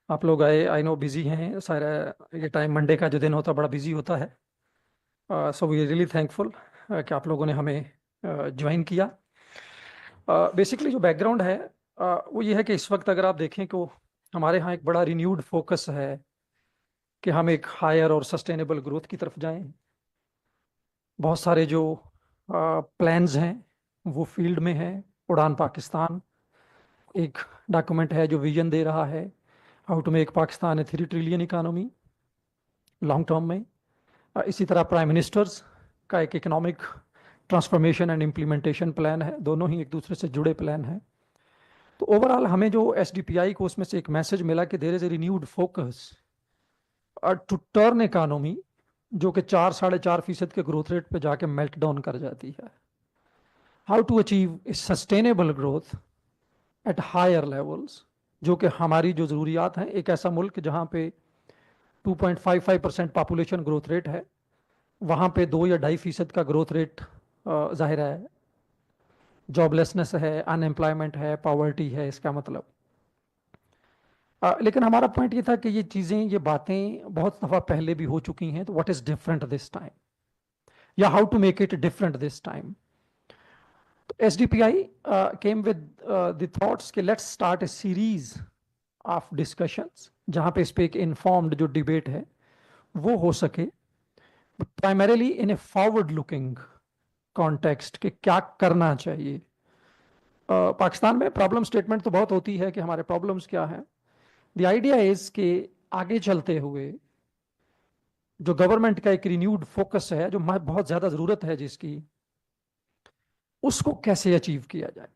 آپ لوگ آئے، آئی نو بزی ہیں سارا، یہ ٹائم منڈے کا جو دن ہوتا ہے بڑا بزی ہوتا ہے. سو وی ریئلی تھینک فل کہ آپ لوگوں نے ہمیں جوائن کیا. بیسکلی جو بیک گراؤنڈ ہے وہ یہ ہے کہ اس وقت اگر آپ دیکھیں کہ ہمارے ہاں ایک بڑا رینیوڈ فوکس ہے کہ ہم ایک ہائر اور سسٹینیبل گروتھ کی طرف جائیں. بہت سارے جو پلانز ہیں وہ فیلڈ میں ہیں. اڑان پاکستان ایک ڈاکومنٹ ہے جو ویژن دے رہا ہے how to make Pakistan a 3 trillion economy long term میں. اسی طرح پرائم منسٹرز کا ایک economic transformation and implementation plan ہے. دونوں ہی ایک دوسرے سے جڑے پلان ہیں. تو اوور آل ہمیں جو ایس ڈی پی آئی کو اس میں سے ایک میسج ملا کہ there is a renewed focus to turn economy جو کہ 4.5% کے گروتھ ریٹ پہ جا کے میلٹ ڈاؤن کر جاتی ہے. How to achieve a sustainable growth at higher levels, جو کہ ہماری جو ضروریات ہیں. ایک ایسا ملک جہاں پہ 2.55% پاپولیشن گروتھ ریٹ ہے، وہاں پہ 2 یا 2.5% کا گروتھ ریٹ ظاہر ہے جاب لیسنس ہے، ان امپلائمنٹ ہے، پاورٹی ہے اس کا مطلب. لیکن ہمارا پوائنٹ یہ تھا کہ یہ چیزیں، یہ باتیں بہت دفعہ پہلے بھی ہو چکی ہیں. تو what is different this time, یا how to make it different this time. تو S D P I came with the thoughts کہ let's start a series of discussions جہاں پہ اس پہ ایک انفارمڈ جو ڈبیٹ ہے وہ ہو سکے، پرائمریلی ان اے فارورڈ لکنگ کانٹیکسٹ کہ کیا کرنا چاہیے. پاکستان میں پرابلم اسٹیٹمنٹ تو بہت ہوتی ہے کہ ہمارے پرابلمس کیا ہیں. دی آئیڈیا از کہ آگے چلتے ہوئے جو گورنمنٹ کا ایک رینیوڈ فوکس ہے، جو بہت زیادہ ضرورت ہے جس کی، اس کو کیسے اچیو کیا جائے.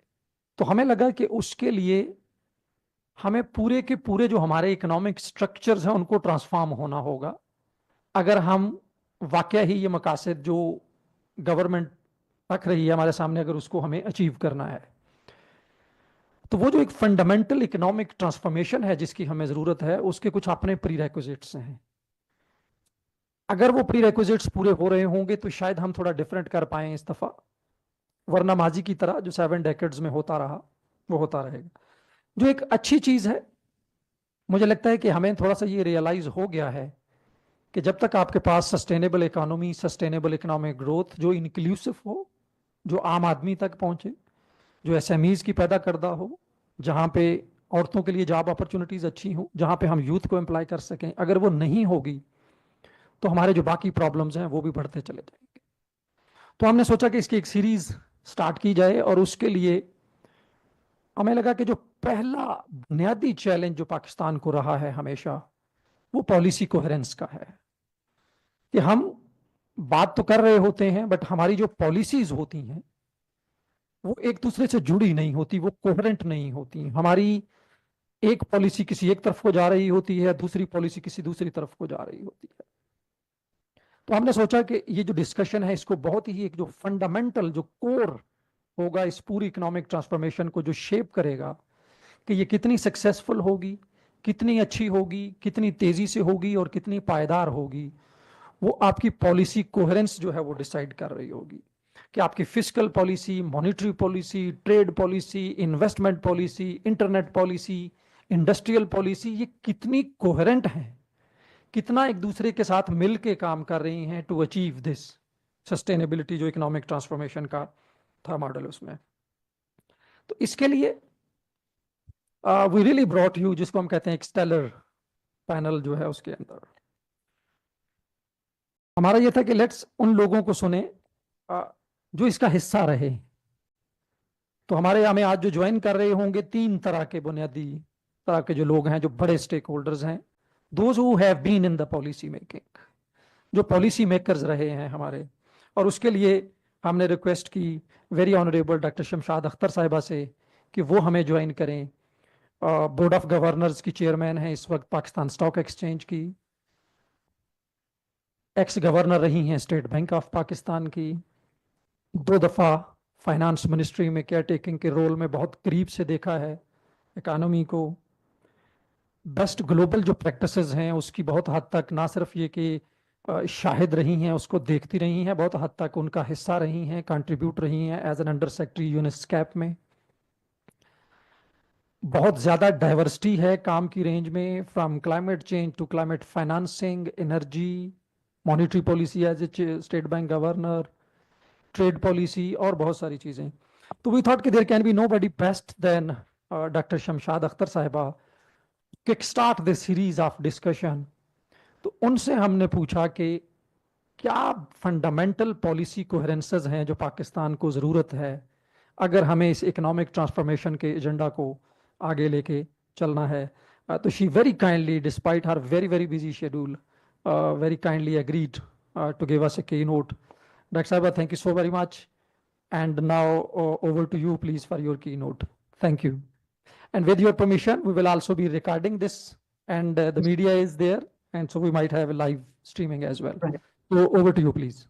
تو ہمیں لگا کہ اس کے لیے ہمیں پورے کے پورے جو ہمارے اکنامک سٹرکچرز ہیں ان کو ٹرانسفارم ہونا ہوگا اگر ہم واقعہ ہی یہ مقاصد جو گورنمنٹ رکھ رہی ہے ہمارے سامنے، اگر اس کو ہمیں اچیو کرنا ہے. تو وہ جو ایک فنڈامنٹل اکنامک ٹرانسفارمیشن ہے جس کی ہمیں ضرورت ہے، اس کے کچھ اپنے پری ریکوزٹس ہیں. اگر وہ پری ریکوزٹس پورے ہو رہے ہوں گے تو شاید ہم تھوڑا ڈفرینٹ کر پائیں اس دفعہ، ورنہ ماضی کی طرح جو 7 ڈیکیڈز میں ہوتا رہا وہ ہوتا رہے گا. جو ایک اچھی چیز ہے، مجھے لگتا ہے کہ ہمیں تھوڑا سا یہ ریئلائز ہو گیا ہے کہ جب تک آپ کے پاس sustainable economy, sustainable economic growth جو انکلوسو ہو، جو عام آدمی تک پہنچے، جو ایس ایم ایز کی پیدا کردہ ہو، جہاں پہ عورتوں کے لیے جاب اپرچونٹیز اچھی ہوں، جہاں پہ ہم یوتھ کو امپلائی کر سکیں، اگر وہ نہیں ہوگی تو ہمارے جو باقی پرابلمز ہیں وہ بھی بڑھتے چلے جائیں گے. تو ہم نے سوچا کہ اس کی ایک سیریز سٹارٹ کی جائے، اور اس کے لیے ہمیں لگا کہ جو پہلا بنیادی چیلنج جو پاکستان کو رہا ہے ہمیشہ، وہ پالیسی کوہرنس کا ہے. کہ ہم بات تو کر رہے ہوتے ہیں بٹ ہماری جو پالیسیز ہوتی ہیں وہ ایک دوسرے سے جڑی نہیں ہوتی، وہ کوہرنٹ نہیں ہوتی. ہماری ایک پالیسی کسی ایک طرف کو جا رہی ہوتی ہے، دوسری پالیسی کسی دوسری طرف کو جا رہی ہوتی ہے. تو ہم نے سوچا کہ یہ جو ڈسکشن ہے اس کو بہت ہی ایک جو فنڈامنٹل جو کور ہوگا اس پوری اکنامک ٹرانسفارمیشن کو جو شیپ کرے گا کہ یہ کتنی سکسیسفل ہوگی، کتنی اچھی ہوگی، کتنی تیزی سے ہوگی اور کتنی پائیدار ہوگی، وہ آپ کی پالیسی کوہرنس جو ہے وہ ڈیسائیڈ کر رہی ہوگی. کہ آپ کی fiscal policy, monetary policy, trade policy, investment policy, internet policy, industrial policy, یہ کتنی کوہرنٹ ہیں، کتنا ایک دوسرے کے ساتھ مل کے کام کر رہی ہیں ٹو اچیو دس سسٹینیبلٹی جو اکنامک ٹرانسفارمیشن کا تھا ماڈل اس میں. تو اس کے لیے وی ریئلی براٹ یو، جس کو ہم کہتے ہیں ایک اسٹیلر پینل جو ہے اس کے اندر. ہمارا یہ تھا کہ لیٹس ان لوگوں کو سنیں جو اس کا حصہ رہے. تو ہمارے ہمیں آج جو جوائن کر رہے ہوں گے 3 طرح کے بنیادی طرح کے جو لوگ ہیں، جو بڑے اسٹیک ہولڈرز ہیں. Those who have been in the policy making, جو پالیسی میکرز رہے ہیں ہمارے. اور اس کے لیے ہم نے ریکویسٹ کی very honourable doctor Shamshad Akhtar صاحبہ سے کہ وہ ہمیں جوائن کریں. بورڈ آف گورنرز کی چیئرمین ہیں اس وقت پاکستان سٹاک ایکسچینج کی، ایکس گورنر رہی ہیں اسٹیٹ بینک آف پاکستان کی، 2 دفعہ فائنانس منسٹری میں کیئر ٹیکنگ کے رول میں بہت قریب سے دیکھا ہے اکانومی کو. بیسٹ گلوبل جو پریکٹسز ہیں اس کی بہت حد تک نہ صرف یہ کہ شاہد رہی ہیں، اس کو دیکھتی رہی ہیں، بہت حد تک ان کا حصہ رہی ہیں، کنٹریبیوٹ رہی ہیں as an under secretary UNESCAP میں. बहुत ज़्यादा डाइवर्सिटी है काम की रेंज में, from climate change to climate financing, energy, monetary policy as a state bank governor, trade policy और बहुत सारी चीज़ें. तो वी थॉट कि there can be nobody best than doctor Shamshad Akhtar साहिबा kick start this series of discussion. तो उनसे हमने पूछा कि क्या फंडामेंटल पॉलिसी कोहेरेंसेस हैं जो पाकिस्तान को ज़रूरत है अगर हमें इस इकोनॉमिक ट्रांसफॉर्मेशन के एजेंडा को आगे लेके चलना है. तो she very kindly, despite her very very busy schedule, very kindly agreed to give us a keynote. Dr. Saiba, thank you so very much. And now over to you, please, for your keynote. Thank you. And with your permission, we will also be recording this, and the media is there, and so we might have a live streaming as well. Right. So over to you, please.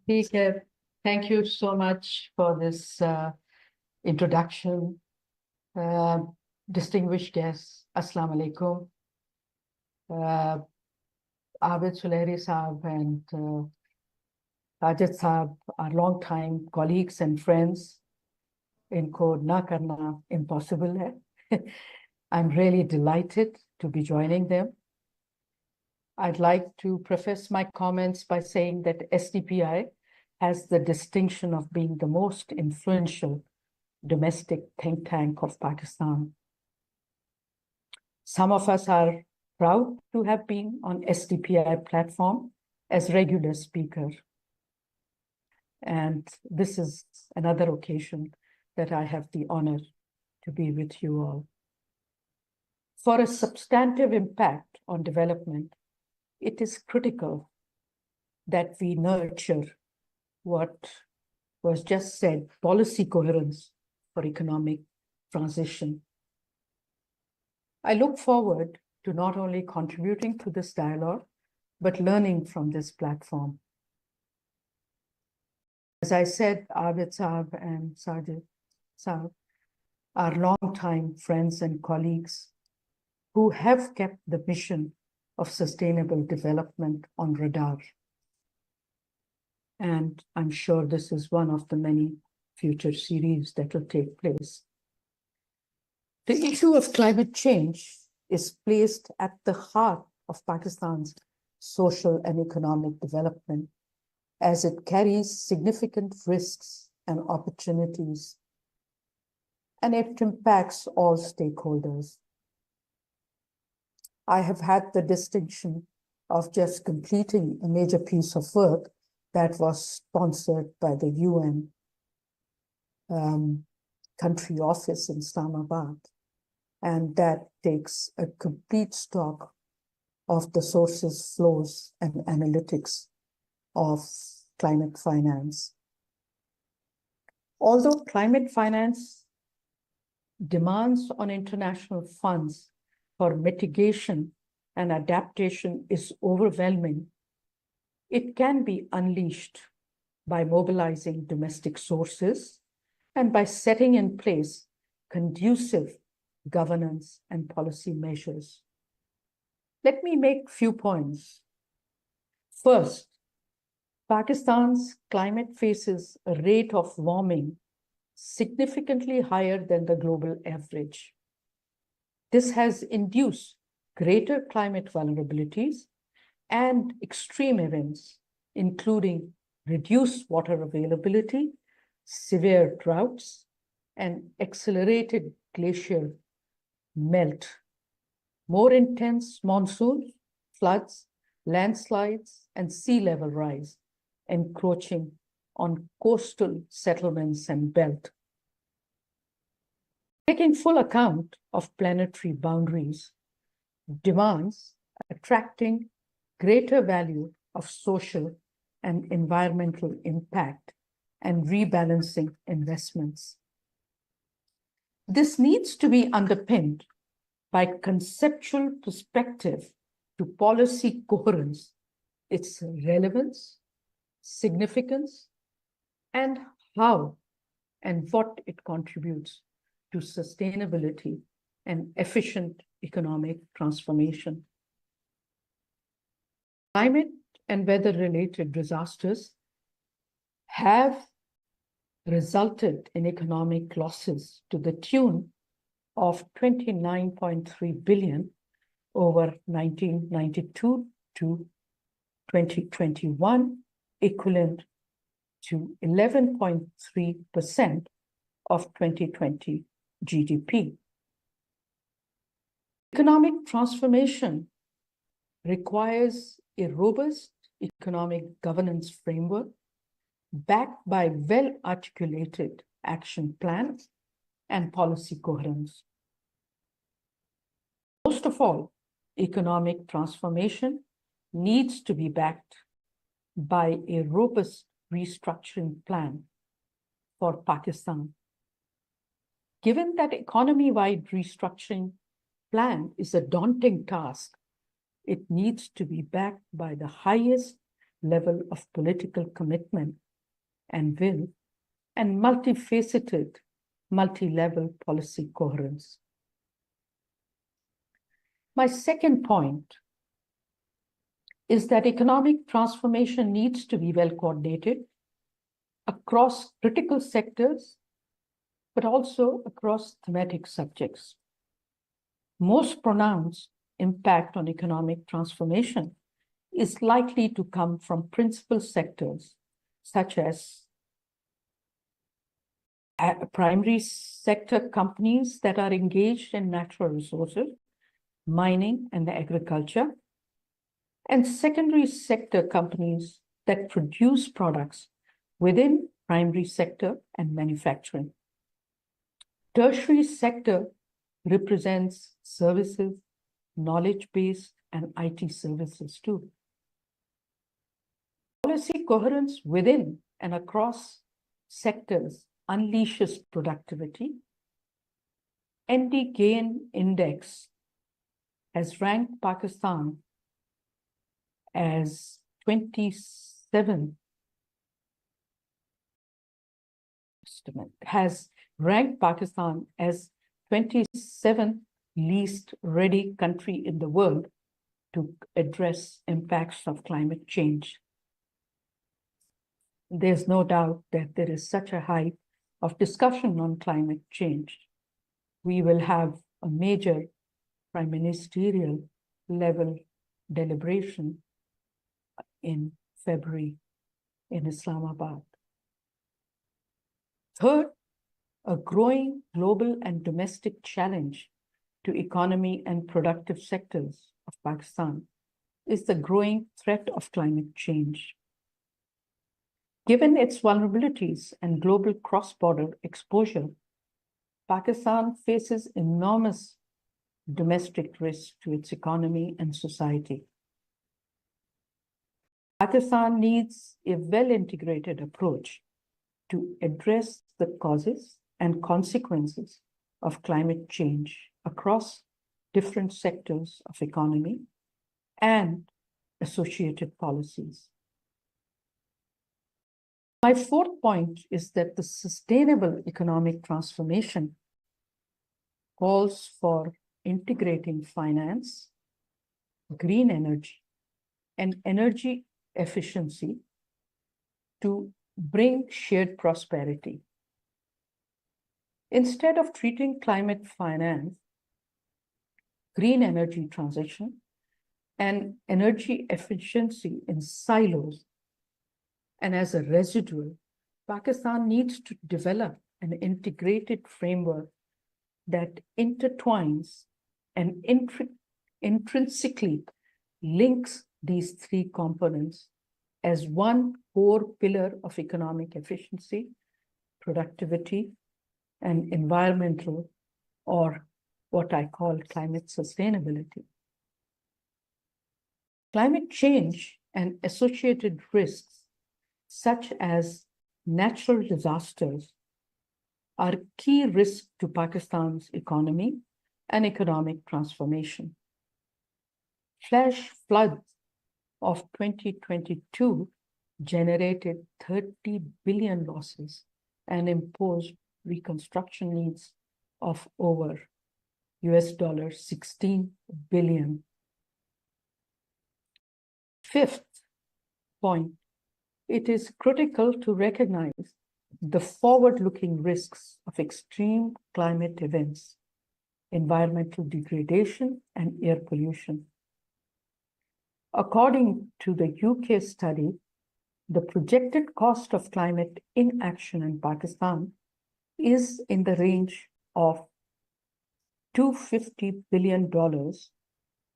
Okay. Thank you so much for this introduction. Distinguished guests, Assalamu alaikum. Abid Suleri Saab and Rajat Saab are long-time colleagues and friends. Inko na karna impossible hai. I'm really delighted to be joining them. I'd like to preface my comments by saying that SDPI has the distinction of being the most influential domestic think tank of Pakistan. Some of us are proud to have been on SDPI platform as regular speaker. And this is another occasion that I have the honor to be with you all. For a substantive impact on development, it is critical that we nurture what was just said, policy coherence for economic transition. I look forward to not only contributing to this dialogue, but learning from this platform. As I said, Abid Saab and Sajid Saab are longtime friends and colleagues who have kept the mission of sustainable development on radar. And I'm sure this is one of the many future series that will take place. The issue of climate change is placed at the heart of Pakistan's social and economic development, as it carries significant risks and opportunities, and it impacts all stakeholders. I have had the distinction of just completing a major piece of work that was sponsored by the UN country office in Islamabad. And that takes a complete stock of the sources, flows, and analytics of climate finance. Although climate finance demands on international funds for mitigation and adaptation is overwhelming, it can be unleashed by mobilizing domestic sources and by setting in place conducive governance and policy measures. Let me make few points. First, Pakistan's climate faces a rate of warming significantly higher than the global average. This has induced greater climate vulnerabilities and extreme events, including reduced water availability, severe droughts, and accelerated glacier melt, more intense monsoons, floods, landslides, and sea level rise, encroaching on coastal settlements and belt. Taking full account of planetary boundaries demands attracting greater value of social and environmental impact and rebalancing investments. This needs to be underpinned by conceptual perspective to policy coherence, its relevance, significance, and how and what it contributes to sustainability and efficient economic transformation. Climate and weather-related disasters have resulted in economic losses to the tune of 29.3 billion over 1992 to 2021, equivalent to 11.3% of 2020 GDP. Economic transformation requires a robust economic governance framework backed by well-articulated action plans and policy coherence. Most of all, economic transformation needs to be backed by a robust restructuring plan for Pakistan. Given that economy-wide restructuring plan is a daunting task, it needs to be backed by the highest level of political commitment and will, and multifaceted, multi-level policy coherence. My second point is that economic transformation needs to be well coordinated across critical sectors, but also across thematic subjects. Most pronounced impact on economic transformation is likely to come from principal sectors such as primary sector companies that are engaged in natural resources, mining and agriculture, and secondary sector companies that produce products within primary sector and manufacturing. Tertiary sector represents services, knowledge-based, and IT services too. Policy coherence within and across sectors unleashes productivity. ND Gain Index has ranked Pakistan as 27th, has ranked Pakistan as 27th least ready country in the world to address impacts of climate change. There's no doubt that there is such a height of discussion on climate change. We will have a major prime ministerial level deliberation in February in Islamabad. Third, a growing global and domestic challenge to economy and productive sectors of Pakistan is the growing threat of climate change. Given its vulnerabilities and global cross-border exposure, Pakistan faces enormous domestic risk to its economy and society. Pakistan needs a well-integrated approach to address the causes and consequences of climate change across different sectors of economy and associated policies. My fourth point is that the sustainable economic transformation calls for integrating finance, green energy, and energy efficiency to bring shared prosperity. Instead of treating climate finance, green energy transition, and energy efficiency in silos, and as a residual, Pakistan needs to develop an integrated framework that intertwines and intrinsically links these three components as one core pillar of economic efficiency, productivity, and environmental, or what I call climate sustainability. Climate change and associated risks, such as natural disasters, are key risks to Pakistan's economy and economic transformation. Flash floods of 2022 generated 30 billion losses and imposed reconstruction needs of over $16 billion. Fifth point, it is critical to recognize the forward-looking risks of extreme climate events environmental degradation, and air pollution. According to the UK study, the projected cost of climate inaction in Pakistan is in the range of $250 billion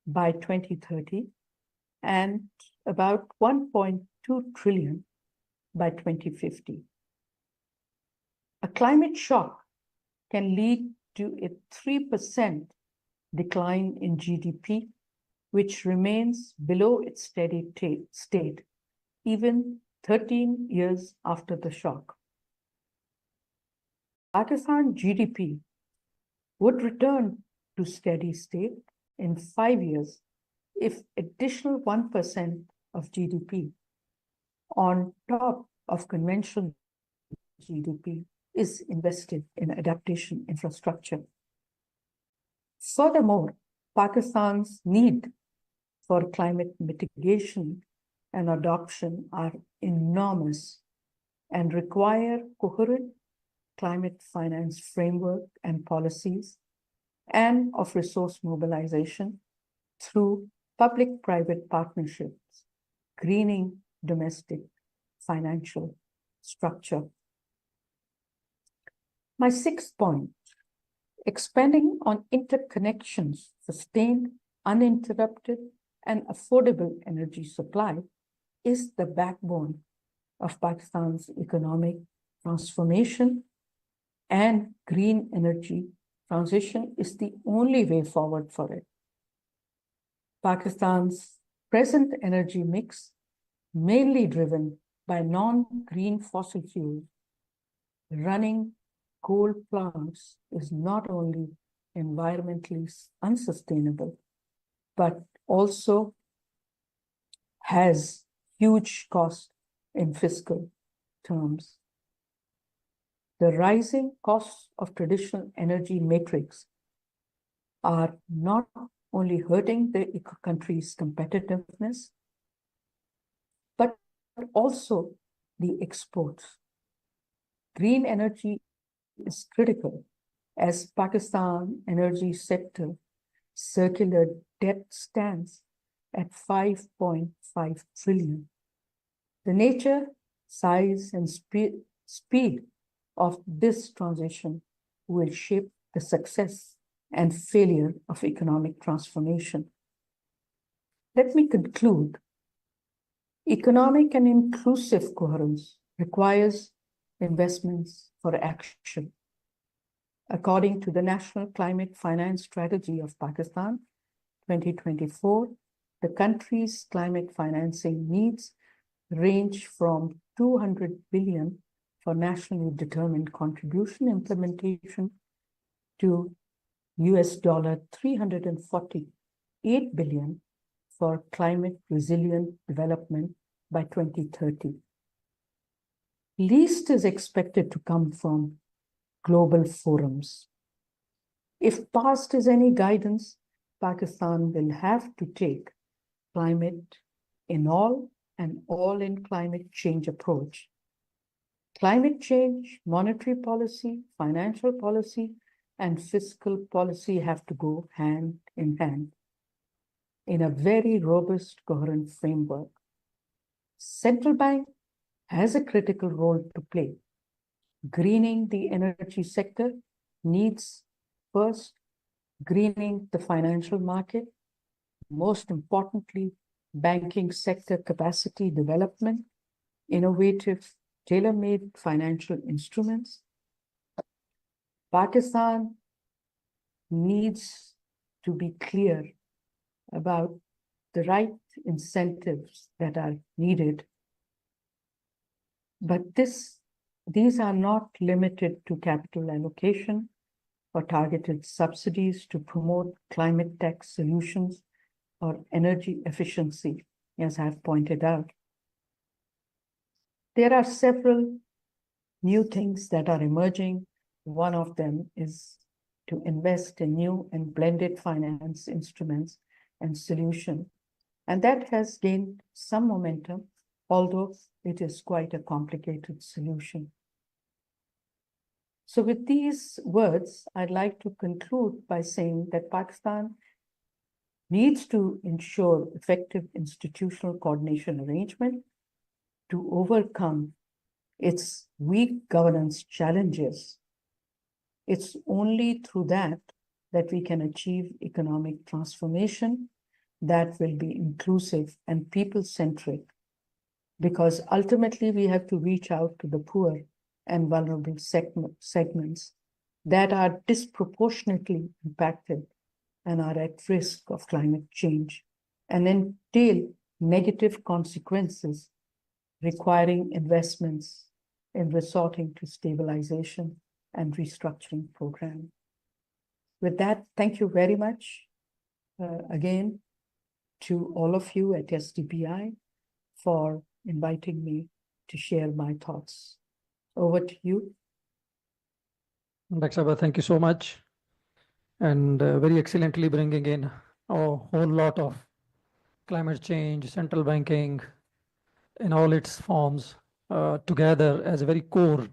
by 2030 and about 1.2 trillion by 2050. A climate shock can lead to a 3% decline in GDP, which remains below its steady state even 13 years after the shock. Pakistan GDP would return to steady state in 5 years if additional 1% of GDP on top of conventional GDP is invested in adaptation infrastructure. Furthermore, Pakistan's need for climate mitigation and adoption are enormous and require coherent climate finance framework and policies and of resource mobilization through public-private partnerships, greening domestic financial structure. My sixth point, expanding on interconnections, sustained, uninterrupted, and affordable energy supply is the backbone of Pakistan's economic transformation, and green energy transition is the only way forward for it. Pakistan's present energy mix, mainly driven by non-green fossil fuels, running coal plants, is not only environmentally unsustainable, but also has huge cost in fiscal terms. The rising costs of traditional energy matrix are not only hurting the country's competitiveness, but also the exports. Green energy is critical as Pakistan energy sector circular debt stands at 5.5 trillion. The nature, size, and speed of this transition will shape the success and failure of economic transformation. Let me conclude. Economic and inclusive coherence requires investments for action. According to the National Climate Finance Strategy of Pakistan, 2024, the country's climate financing needs range from 200 billion for nationally determined contribution implementation to US $348 billion for climate resilient development by 2030. Least is expected to come from global forums. If past is any guidance, Pakistan will have to take climate in all and all in climate change approach. Climate change, monetary policy, financial policy, and fiscal policy have to go hand in hand in a very robust, coherent framework. Central bank has a critical role to play. Greening the energy sector needs first greening the financial market, most importantly, banking sector capacity development, innovative, tailor-made financial instruments. Pakistan needs to be clear about the right incentives that are needed. But these are not limited to capital allocation or targeted subsidies to promote climate tech solutions or energy efficiency, as I've pointed out. There are several new things that are emerging. One of them is to invest in new and blended finance instruments and solutions. And that has gained some momentum, although it is quite a complicated solution. So with these words, I'd like to conclude by saying that Pakistan needs to ensure effective institutional coordination arrangement to overcome its weak governance challenges. It's only through that we can achieve economic transformation that will be inclusive and people-centric, because ultimately we have to reach out to the poor and vulnerable segments that are disproportionately impacted and are at risk of climate change and entail negative consequences requiring investments in resorting to stabilization and restructuring program. With that, thank you very much again to all of you at SDPI for inviting me to share my thoughts. Over to you. Dr. Sabha, thank you so much. And very excellently bringing in a whole lot of climate change, central banking, in all its forms together as a very core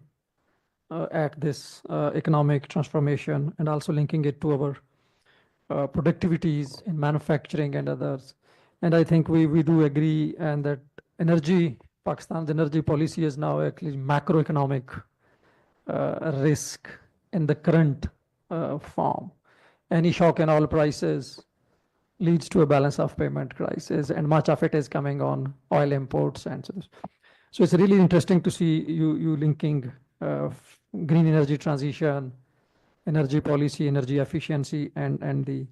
at this economic transformation, and also linking it to our productivities in manufacturing and others. And I think we do agree, and that Pakistan's energy policy is now actually macroeconomic risk in the current form. Any shock in oil prices leads to a balance of payment crisis, and much of it is coming on oil imports. And so it's really interesting to see you linking green energy transition, energy policy, energy efficiency, and the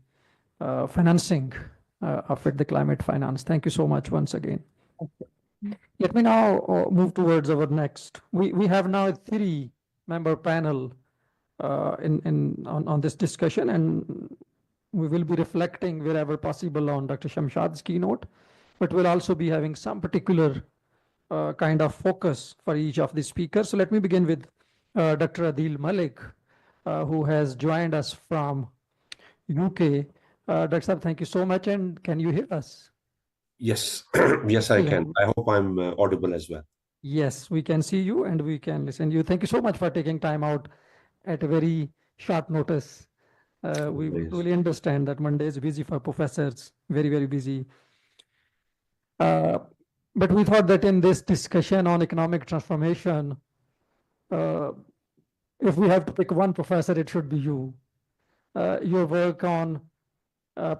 financing of it, the climate finance. Thank you so much once again. Let me now move towards our next. We have now a 3-member panel on this discussion, and we will be reflecting wherever possible on Dr. Shamshad's keynote, but we'll also be having some particular kind of focus for each of the speakers. So let me begin with Dr. Adil Malik, who has joined us from UK. Dr. Saab, thank you so much, and can you hear us? Yes, yes, I can. I hope I'm audible as well. Yes, we can see you and we can listen to you. Thank you so much for taking time out at a very short notice. We really understand that Monday is busy for professors, very, very busy. But we thought that in this discussion on economic transformation, if we have to pick one professor, it should be you. Your work on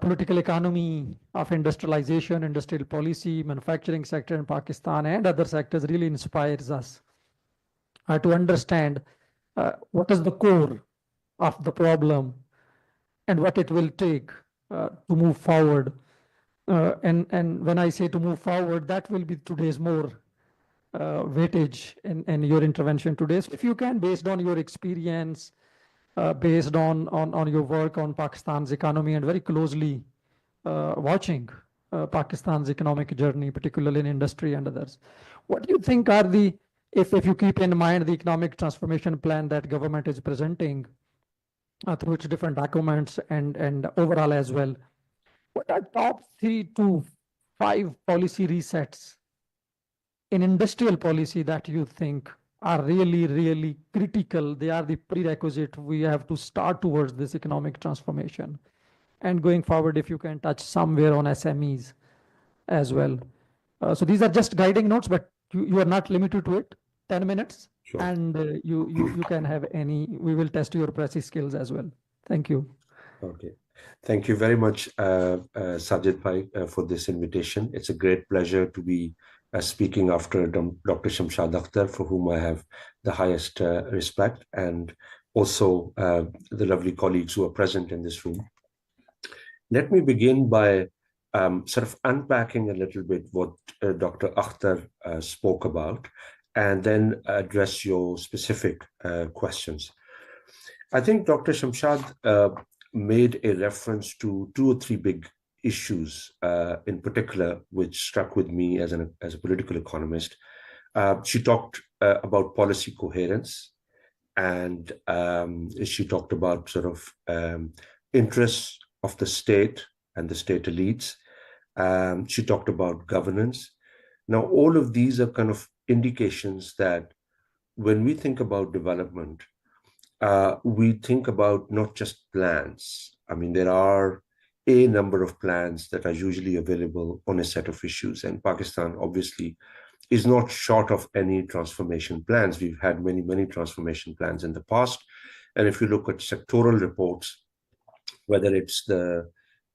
political economy of industrialization, industrial policy, manufacturing sector in Pakistan and other sectors really inspires us to understand what is the core of the problem and what it will take to move forward. And when I say to move forward, that will be today's more weightage in your intervention today. So if you can, based on your experience, based on your work on Pakistan's economy and very closely watching Pakistan's economic journey, particularly in industry and others. What do you think are if you keep in mind the economic transformation plan that government is presenting through its different documents and overall as well, what are top 3 to 5 policy resets in industrial policy that you think are really, really critical? They are the prerequisite. We have to start towards this economic transformation. And going forward, if you can touch somewhere on SMEs as well. So these are just guiding notes, but you are not limited to it. 10 minutes. Sure. And you can have we will test your press skills as well. Thank you. Okay. Thank you very much, Sajid Bhai, for this invitation. It's a great pleasure to be speaking after Dr. Shamshad Akhtar, for whom I have the highest respect, and also the lovely colleagues who are present in this room. Let me begin by sort of unpacking a little bit what Dr. Akhtar spoke about, and then address your specific questions. I think Dr. Shamshad made a reference to 2 or 3 big issues in particular, which struck with me as a political economist. She talked about policy coherence, and she talked about sort of interests of the state and the state elites. She talked about governance. Now, all of these are kind of indications that when we think about development, we think about not just plans. I mean, there are a number of plans that are usually available on a set of issues, and Pakistan obviously is not short of any transformation plans. We've had many, many transformation plans in the past. And if you look at sectoral reports, whether it's the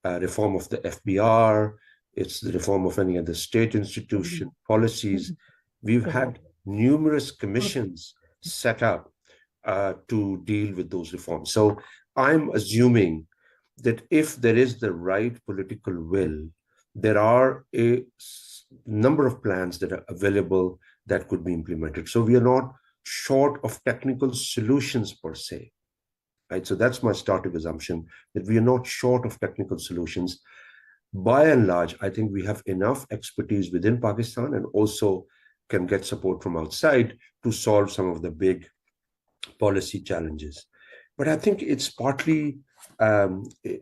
reform of the FBR, it's the reform of any other state institution, policies, we've had numerous commissions set up to deal with those reforms. So I'm assuming that if there is the right political will, there are a number of plans that are available that could be implemented. So we are not short of technical solutions per se, right? So that's my starting assumption, that we are not short of technical solutions. By and large, I think we have enough expertise within Pakistan and also can get support from outside to solve some of the big policy challenges. But I think it's partly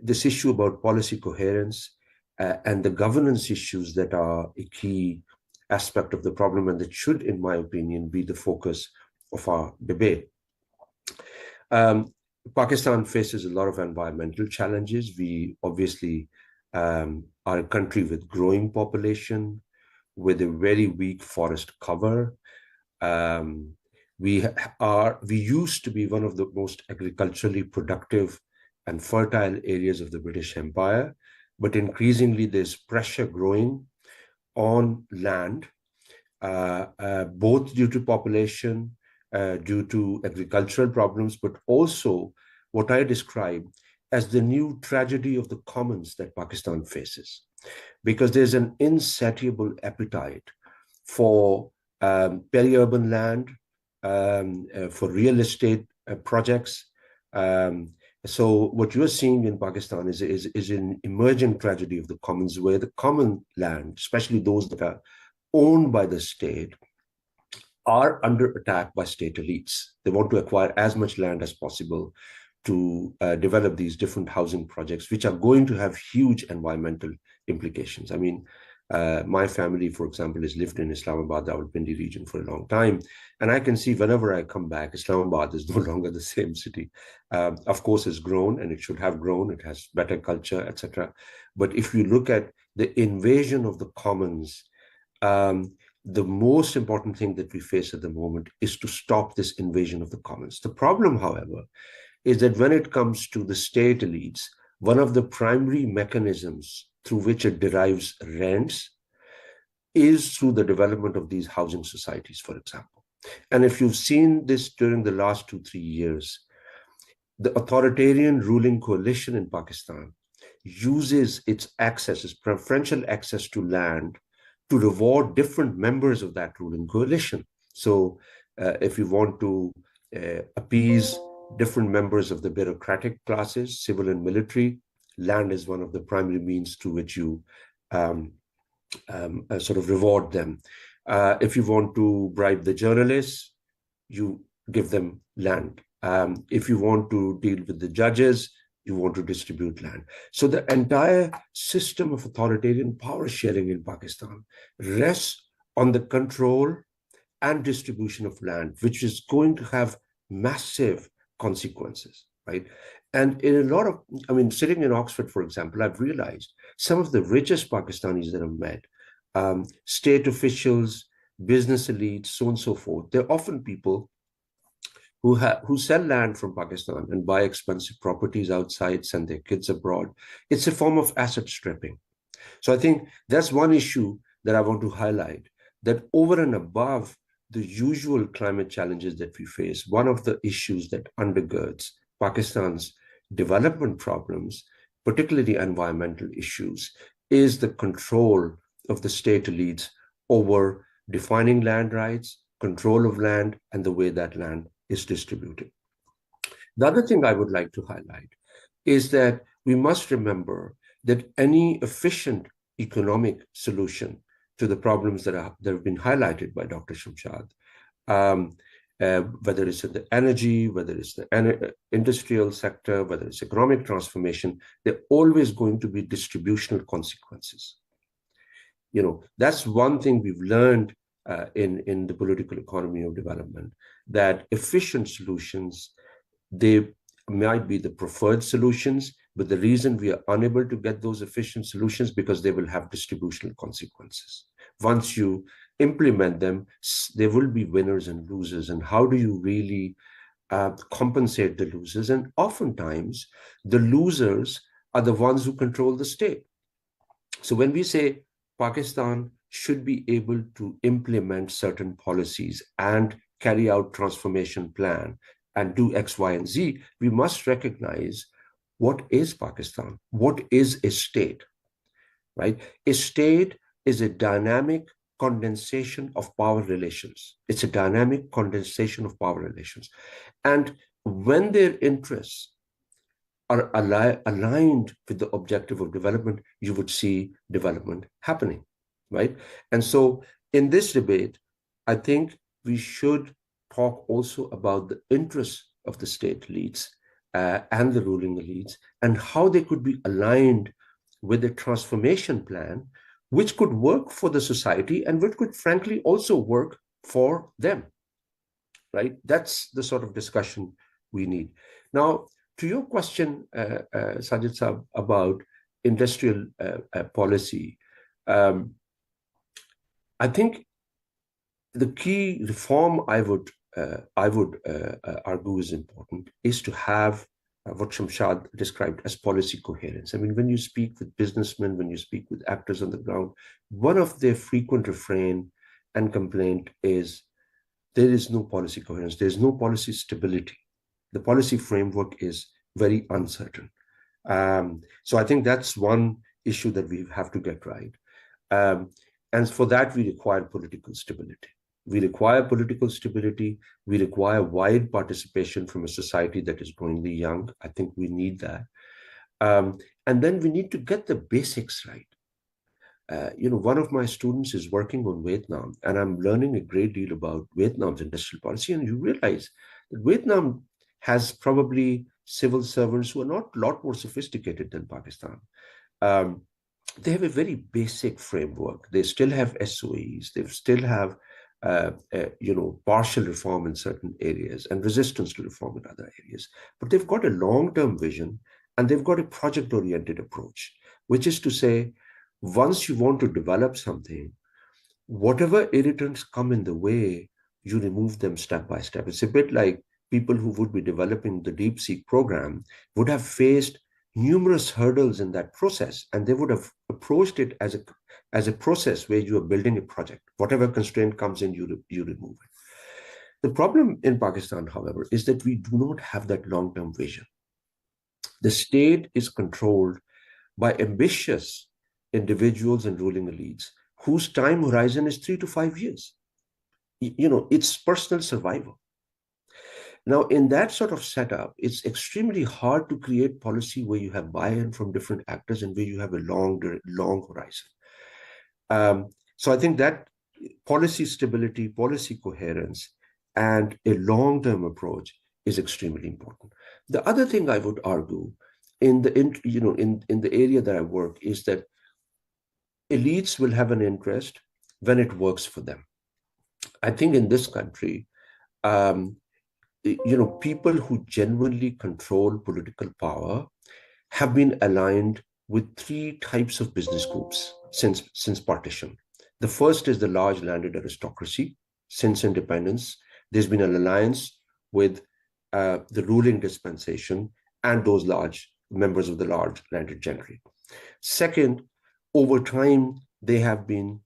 this issue about policy coherence and the governance issues that are a key aspect of the problem, and that should, in my opinion, be the focus of our debate. Pakistan faces a lot of environmental challenges. We obviously are a country with growing population, with a very weak forest cover. We used to be one of the most agriculturally productive and fertile areas of the British Empire, but increasingly there's pressure growing on land, both due to population, due to agricultural problems, but also what I describe as the new tragedy of the commons that Pakistan faces, because there's an insatiable appetite for peri-urban land, for real estate projects. So what you're seeing in Pakistan is an emerging tragedy of the commons, where the common land, especially those that are owned by the state, are under attack by state elites. They want to acquire as much land as possible to develop these different housing projects, which are going to have huge environmental implications. I mean, my family, for example, has lived in Islamabad, Rawalpindi region for a long time. And I can see whenever I come back, Islamabad is no longer the same city. Of course, it's grown, and it should have grown. It has better culture, etc. But if you look at the invasion of the commons, the most important thing that we face at the moment is to stop this invasion of the commons. The problem, however, is that when it comes to the state elites, one of the primary mechanisms through which it derives rents is through the development of these housing societies, for example. And if you've seen this during the last 2-3 years, the authoritarian ruling coalition in Pakistan uses its access, its preferential access to land, to reward different members of that ruling coalition. So if you want to appease different members of the bureaucratic classes, civil and military, land is one of the primary means through which you sort of reward them. If you want to bribe the journalists, you give them land. If you want to deal with the judges, you want to distribute land. So the entire system of authoritarian power sharing in Pakistan rests on the control and distribution of land, which is going to have massive consequences, right? And in a lot of, I mean, sitting in Oxford, for example, I've realized some of the richest Pakistanis that I've met, state officials, business elites, so on and so forth, they're often people who sell land from Pakistan and buy expensive properties outside, send their kids abroad. It's a form of asset stripping. So I think that's one issue that I want to highlight, that over and above the usual climate challenges that we face, one of the issues that undergirds Pakistan's development problems, particularly environmental issues, is the control of the state elites over defining land rights, control of land, and the way that land is distributed. The other thing I would like to highlight is that we must remember that any efficient economic solution to the problems that have been highlighted by Dr. Shamshad, whether it's in the energy, whether it's the industrial sector, whether it's economic transformation, there are always going to be distributional consequences. You know, that's one thing we've learned in the political economy of development, that efficient solutions They might be the preferred solutions, but the reason we are unable to get those efficient solutions because they will have distributional consequences. Once you implement them, there will be winners and losers. And how do you really compensate the losers? And oftentimes, the losers are the ones who control the state. So when we say Pakistan should be able to implement certain policies and carry out transformation plan and do X, Y, and Z, we must recognize what is Pakistan? What is a state, right? A state is a dynamic condensation of power relations. It's a dynamic condensation of power relations. And when their interests are aligned with the objective of development, you would see development happening, right? And so in this debate, I think we should talk also about the interests of the state elites and the ruling elites and how they could be aligned with a transformation plan which could work for the society and which could frankly also work for them, right? That's the sort of discussion we need. Now, to your question, Sajid Saab, about industrial policy, I think the key reform I would argue is important is to have what Shamshad described as policy coherence. I mean, when you speak with businessmen, when you speak with actors on the ground, one of their frequent refrain and complaint is there is no policy coherence, there's no policy stability. The policy framework is very uncertain. So I think that's one issue that we have to get right. And for that, we require political stability. We require political stability. We require wide participation from a society that is growingly young. I think we need that. And then we need to get the basics right. One of my students is working on Vietnam, and I'm learning a great deal about Vietnam's industrial policy. And you realize that Vietnam has probably civil servants who are not a lot more sophisticated than Pakistan. They have a very basic framework. They still have SOEs. They still have, partial reform in certain areas and resistance to reform in other areas. But they've got a long-term vision and they've got a project-oriented approach, which is to say, once you want to develop something, whatever irritants come in the way, you remove them step by step. It's a bit like people who would be developing the DeepSeek program would have faced numerous hurdles in that process, and they would have approached it as a process where you are building a project. Whatever constraint comes in, you remove it. The problem in Pakistan, however, is that we do not have that long-term vision. The state is controlled by ambitious individuals and ruling elites whose time horizon is 3 to 5 years. It's personal survival. Now, in that sort of setup, it's extremely hard to create policy where you have buy-in from different actors and where you have a long horizon. So I think that policy stability, policy coherence, and a long-term approach is extremely important. The other thing I would argue in the area that I work is that elites will have an interest when it works for them. I think in this country, people who genuinely control political power have been aligned with 3 types of business groups since partition. The first is the large landed aristocracy. Since independence, there's been an alliance with the ruling dispensation and those large members of the large landed gentry. Second, over time, they have been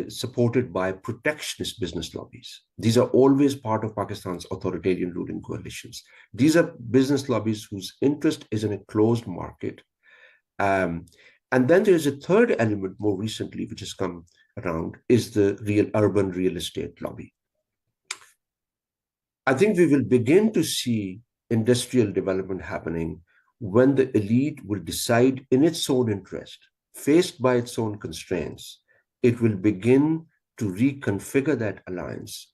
supported by protectionist business lobbies. These are always part of Pakistan's authoritarian ruling coalitions. These are business lobbies whose interest is in a closed market. And then there's a third element more recently, which has come around, is the urban real estate lobby. I think we will begin to see industrial development happening when the elite will decide in its own interest, faced by its own constraints, it will begin to reconfigure that alliance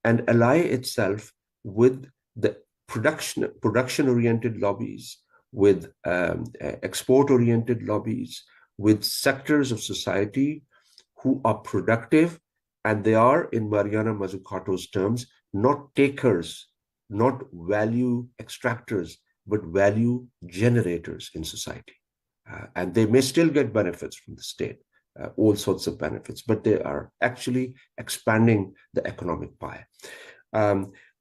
and ally itself with the production-oriented lobbies, with export-oriented lobbies, with sectors of society who are productive, and they are, in Mariana Mazzucato's terms, not takers not value extractors, but value generators in society. And they may still get benefits from the state, all sorts of benefits, but they are actually expanding the economic pie.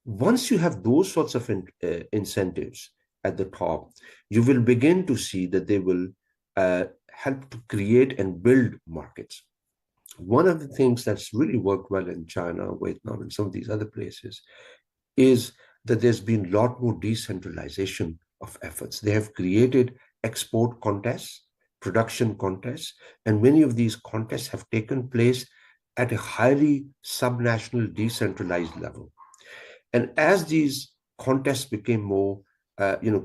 Once you have those sorts of incentives at the top, you will begin to see that they will help to create and build markets. One of the things that's really worked well in China, Vietnam, and some of these other places is that there's been a lot more decentralization of efforts. They have created export contests, production contests, and many of these contests have taken place at a highly subnational decentralized level. And as these contests became more,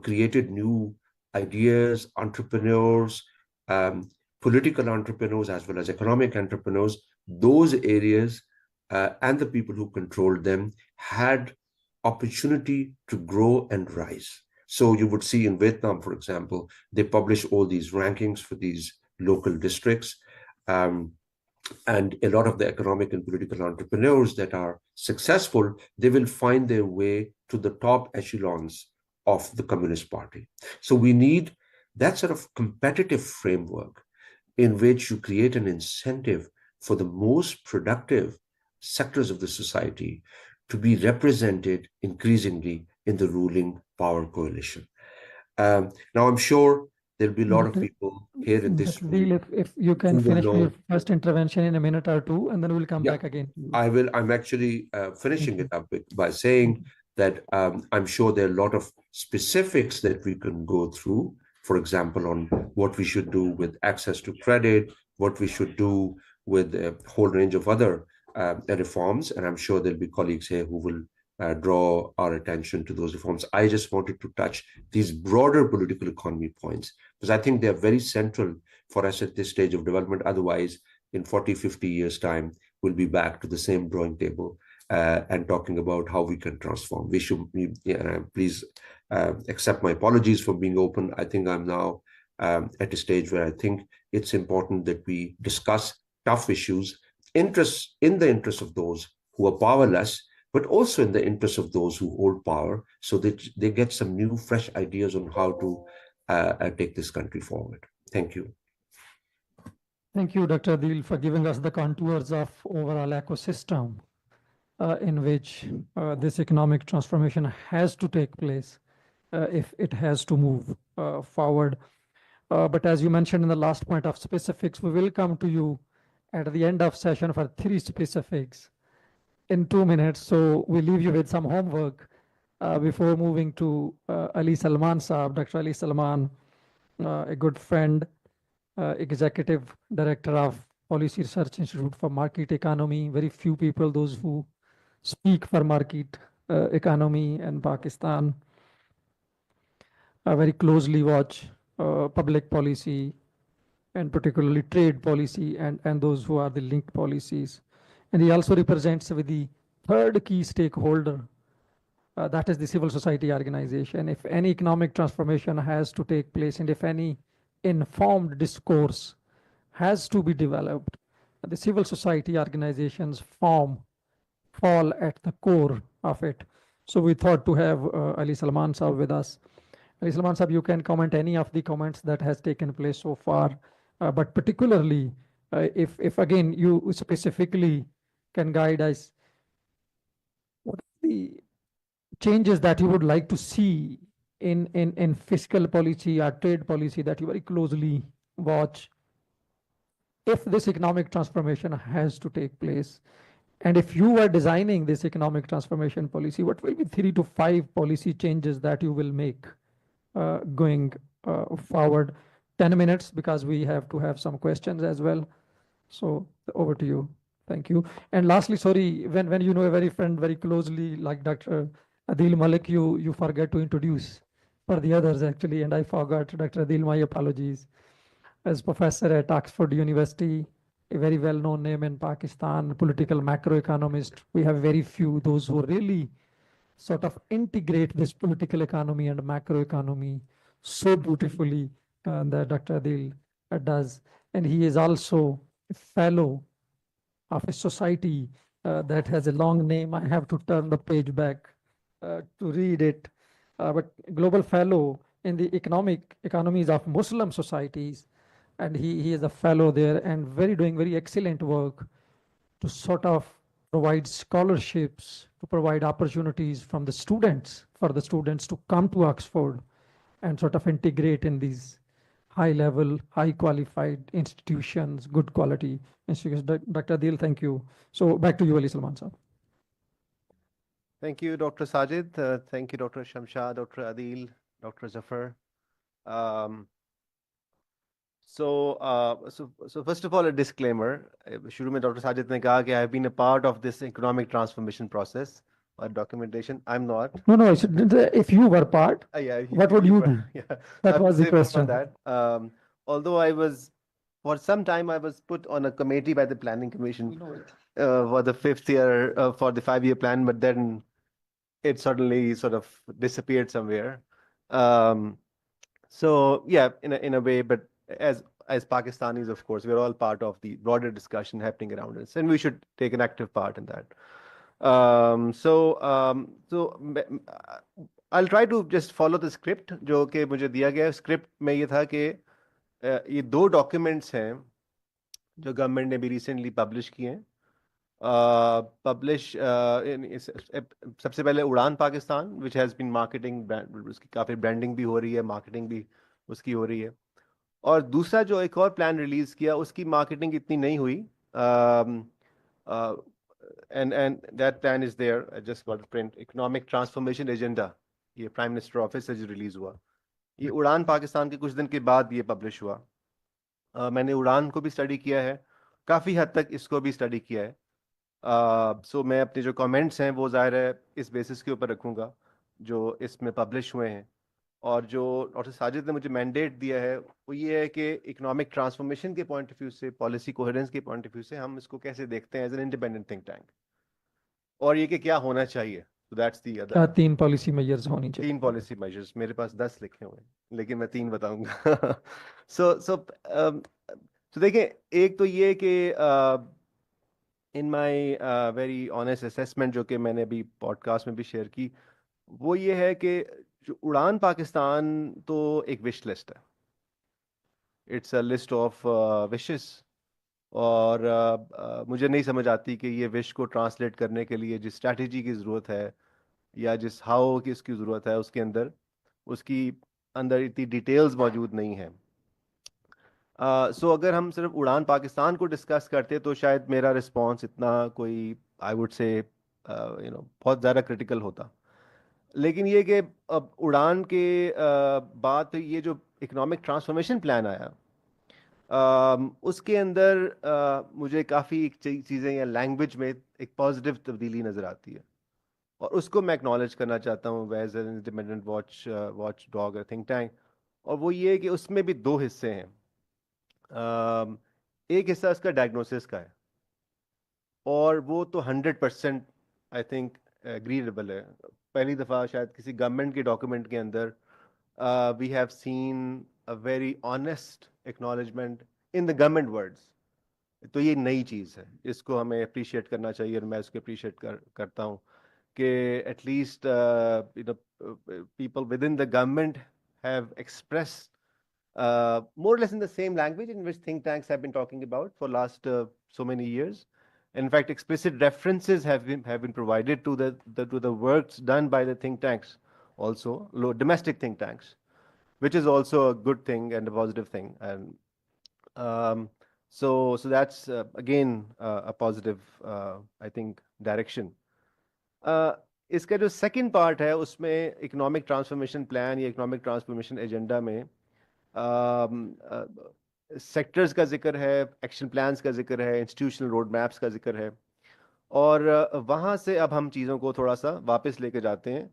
created new ideas, entrepreneurs, political entrepreneurs, as well as economic entrepreneurs, those areas and the people who controlled them had opportunity to grow and rise. So you would see in Vietnam, for example, they publish all these rankings for these local districts. And a lot of the economic and political entrepreneurs that are successful, they will find their way to the top echelons of the Communist Party. So we need that sort of competitive framework in which you create an incentive for the most productive sectors of the society to be represented increasingly in the ruling power coalition. Now, I'm sure there'll be a lot of people here in this room. If you can finish your first intervention in a minute or two, and then we'll come back again. I will. I'm actually finishing it up by saying that I'm sure there are a lot of specifics that we can go through, for example, on what we should do with access to credit, what we should do with a whole range of other reforms. And I'm sure there'll be colleagues here who will draw our attention to those reforms. I just wanted to touch these broader political economy points because I think they're very central for us at this stage of development. Otherwise, in 40, 50 years' time, we'll be back to the same drawing table and talking about how we can transform. We should, please accept my apologies for being open. I think I'm now at a stage where I think it's important that we discuss tough issues, in the interest of those who are powerless, but also in the interest of those who hold power, so that they get some new, fresh ideas on how to take this country forward. Thank you. Thank you, Dr. Adil, for giving us the contours of overall ecosystem in which this economic transformation has to take place if it has to move forward. But as you mentioned in the last point of specifics, we will come to you at the end of session for 3 specifics in 2 minutes. So we leave you with some homework before moving to Ali Salman Saab, Dr. Ali Salman, a good friend, Executive Director of Policy Research Institute for Market Economy. Very few people, those who speak for market economy in Pakistan, very closely watch public policy and particularly trade policy and those who are the linked policies. And he also represents with the third key stakeholder, that is the civil society organization. If any economic transformation has to take place and if any informed discourse has to be developed, the civil society organizations fall at the core of it. So we thought to have Ali Salman Saab with us. Ali Salman Saab, you can comment any of the comments that has taken place so far, but particularly if again you specifically can guide us, what are the changes that you would like to see in fiscal policy or trade policy that you very closely watch if this economic transformation has to take place? And if you are designing this economic transformation policy, what will be 3 to 5 policy changes that you will make going forward? 10 minutes, because we have to have some questions as well. So over to you. Thank you. And lastly, sorry, when you know a very friend very closely like Dr. Adil Malik, you forget to introduce for the others actually, and I forgot. Dr. Adil, my apologies. As professor at Oxford University, a very well-known name in Pakistan, political macroeconomist. We have very few, those who really sort of integrate this political economy and macroeconomy so beautifully that Dr. Adil does. And he is also a fellow of a society that has a long name. I have to turn the page back to read it, but global fellow in the economies of Muslim societies, and he is a fellow there and doing very excellent work to sort of provide scholarships, to provide opportunities from the students for the students to come to Oxford and sort of integrate in these high level, high qualified institutions, good quality institutions. Dr. Adil, thank you. So back to you, Ali Salman sir. Thank you, Dr. Sajid. Thank you, Dr. Shamshad, Dr. Adil, Dr. Zafar. So first of all, a disclaimer. शुरू में Dr. Sajid ने कहा कि I have been a part of this economic transformation process or documentation. I'm not. No, if you were part, Yeah, what would you do? Yeah, That I was the would say more question. on that. Although for some time, I was put on a committee by the Planning Commission for the 5th year, for the 5-year plan, but then it suddenly sort of disappeared somewhere. So yeah, in a way, but as Pakistanis, of course, we're all part of the broader discussion happening around us, and we should take an active part in that. I'll try to just follow the script जो कि मुझे दिया गया script में ये था कि ये 2 documents हैं जो गवर्नमेंट ने भी recently publish किए हैं. सबसे पहले उड़ान Pakistan which has been marketing, उसकी काफ़ी branding भी हो रही है, marketing भी उसकी हो रही है. और दूसरा जो एक और प्लान रिलीज किया उसकी मार्केटिंग इतनी नहीं हुई. and that plan is there. I just got to print economic transformation agenda. ये प्राइम मिनिस्टर ऑफिस से जो रिलीज हुआ, ये उड़ान पाकिस्तान के कुछ दिन के बाद ये पब्लिश हुआ. मैंने उड़ान को भी स्टडी किया है, काफ़ी हद तक इसको भी स्टडी किया है. सो मैं अपने जो कमेंट्स हैं वो ज़ाहिर है इस बेसिस के ऊपर रखूँगा जो इसमें पब्लिश हुए हैं. और जो डॉक्टर साजिद ने मुझे मैंडेट दिया है वो ये है कि इकोनॉमिक ट्रांसफॉर्मेशन के पॉइंट ऑफ व्यू से, पॉलिसी कोहेरेंस के पॉइंट ऑफ व्यू से हम इसको कैसे देखते हैं as an independent think tank, और ये कि क्या होना चाहिए. So that's the other. 3 policy measures होनी चाहिए. 3 पॉलिसी मेजर्स, मेरे पास 10 लिखे हुए हैं लेकिन मैं 3 बताऊंगा. so देखिए, एक तो ये कि in my very honest assessment जो कि मैंने अभी पॉडकास्ट में भी शेयर की, वो ये है कि जो उड़ान पाकिस्तान तो एक विश लिस्ट है. It's a list of wishes, और मुझे नहीं समझ आती कि ये विश को ट्रांसलेट करने के लिए जिस स्ट्रैटेजी की ज़रूरत है या जिस हाउ की उसकी ज़रूरत है, उसकी अंदर इतनी डिटेल्स मौजूद नहीं है. सो अगर हम सिर्फ उड़ान पाकिस्तान को डिस्कस करते तो शायद मेरा रिस्पॉन्स इतना कोई, आई वुड से बहुत ज़्यादा क्रिटिकल होता. लेकिन ये कि अब उड़ान के बाद ये जो इकोनॉमिक ट्रांसफॉर्मेशन प्लान आया, उसके अंदर मुझे काफ़ी चीज़ें या लैंग्वेज में एक पॉजिटिव तब्दीली नज़र आती है, और उसको मैं एक्नॉलेज करना चाहता हूँ as an independent watch dog think tank. और वो ये कि उसमें भी 2 हिस्से हैं. एक हिस्सा उसका डायग्नोसिस का है, और वो तो 100% आई थिंक एग्रीडेबल है. पहली दफ़ा शायद किसी गवर्नमेंट के डॉक्यूमेंट के अंदर we have seen a very honest acknowledgement in the government words. तो ये नई चीज़ है, इसको हमें अप्रिशिएट करना चाहिए, और मैं इसको अप्रिशिएट करता हूँ कि at least people with in the government have expressed more or less in the same language in which think tanks have been talking about for last so many years. In fact, explicit references have been provided to the works done by the think tanks, also domestic think tanks, which is also a good thing and a positive thing. And so that's again a positive I think direction. इसका जो second part है उसमें economic transformation plan या economic transformation agenda में sectors का जिक्र है, action plans का जिक्र है, इंस्टीट्यूशनल रोड मैप्स का जिक्र है. और वहाँ से अब हम चीज़ों को थोड़ा सा वापस लेके जाते हैं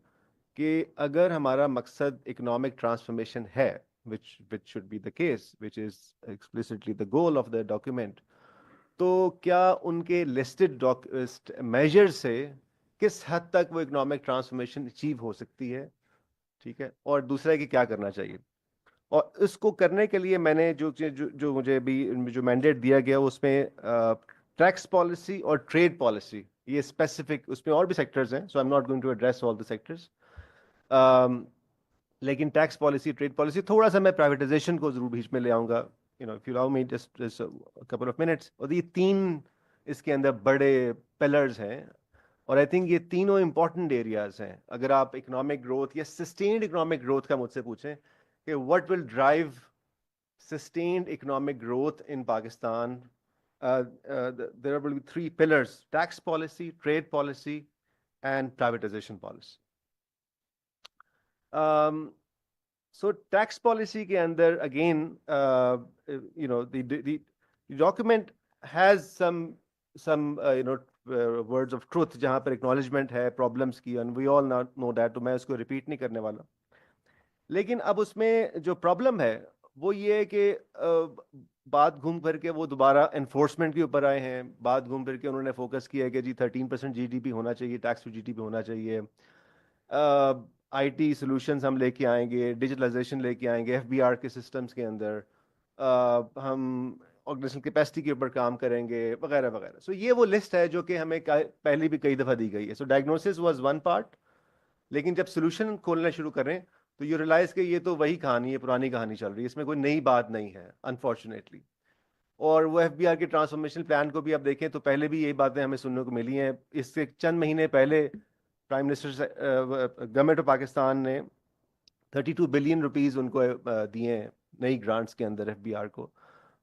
कि अगर हमारा मकसद इकोनॉमिक ट्रांसफॉर्मेशन है, which should be the case, which is explicitly the goal of the document, तो क्या उनके लिस्टेड मेजर से किस हद तक वो इकोनॉमिक ट्रांसफॉर्मेशन अचीव हो सकती है, ठीक है, और दूसरा कि क्या करना चाहिए. और इसको करने के लिए मैंने जो मुझे भी जो मैंडेट दिया गया उसमें टैक्स पॉलिसी और ट्रेड पॉलिसी یہ اسپیسیفک اس میں اور بھی سیکٹرز ہیں, so I am not going to address all the sectors. لیکن ٹیکس پالیسی, ٹریڈ پالیسی, تھوڑا سا میں پرائیویٹائزیشن کو ضرور بیچ میں لے آؤں گا, if you allow me just a couple of minutes. اور یہ 3 اس کے اندر بڑے پلرز ہیں, اور آئی تھنک یہ تینوں امپورٹنٹ ایریاز ہیں. اگر آپ اکنامک گروتھ یا سسٹینڈ اکنامک گروتھ کا مجھ سے پوچھیں کہ what will drive sustained economic growth in Pakistan, there will be 3 pillars: tax policy, trade policy, and privatization policy. So tax policy کے اندر again, the document has some words of truth جہاں پر acknowledgement ہے problems کی, and we all know that, تو میں اس کو repeat نہیں کرنے والا. لیکن اب اس میں جو پرابلم ہے وہ یہ ہے کہ بات گھوم پھر کے وہ دوبارہ انفورسمنٹ کے اوپر آئے ہیں. بات گھوم پھر کے انہوں نے فوکس کیا ہے کہ جی 13% جی ڈی پی ہونا چاہیے, tax to G D P ہونا چاہیے, آئی ٹی سولوشنز ہم لے کے آئیں گے, ڈیجیٹلائزیشن لے کے آئیں گے ایف بی آر کے سسٹمز کے اندر, ہم آرگنائزیشن کیپیسٹی کے اوپر کام کریں گے, وغیرہ وغیرہ. سو یہ وہ لسٹ ہے جو کہ ہمیں پہلے بھی کئی دفعہ دی گئی ہے. سو ڈائگنوسس واز ون پارٹ, لیکن جب سولوشن کھولنا شروع کریں تو یو ریلائز کہ یہ تو وہی کہانی ہے, پرانی کہانی چل رہی ہے, اس میں کوئی نئی بات نہیں ہے انفارچونیٹلی. اور وہ ایف بی آر کے ٹرانسفارمیشن پلان کو بھی آپ دیکھیں تو پہلے بھی یہی باتیں ہمیں سننے کو ملی ہیں. اس سے چند مہینے پہلے prime minister government of Pakistan نے 32 بلین روپیز ان کو دیے ہیں نئی گرانٹس کے اندر ایف بی آر کو.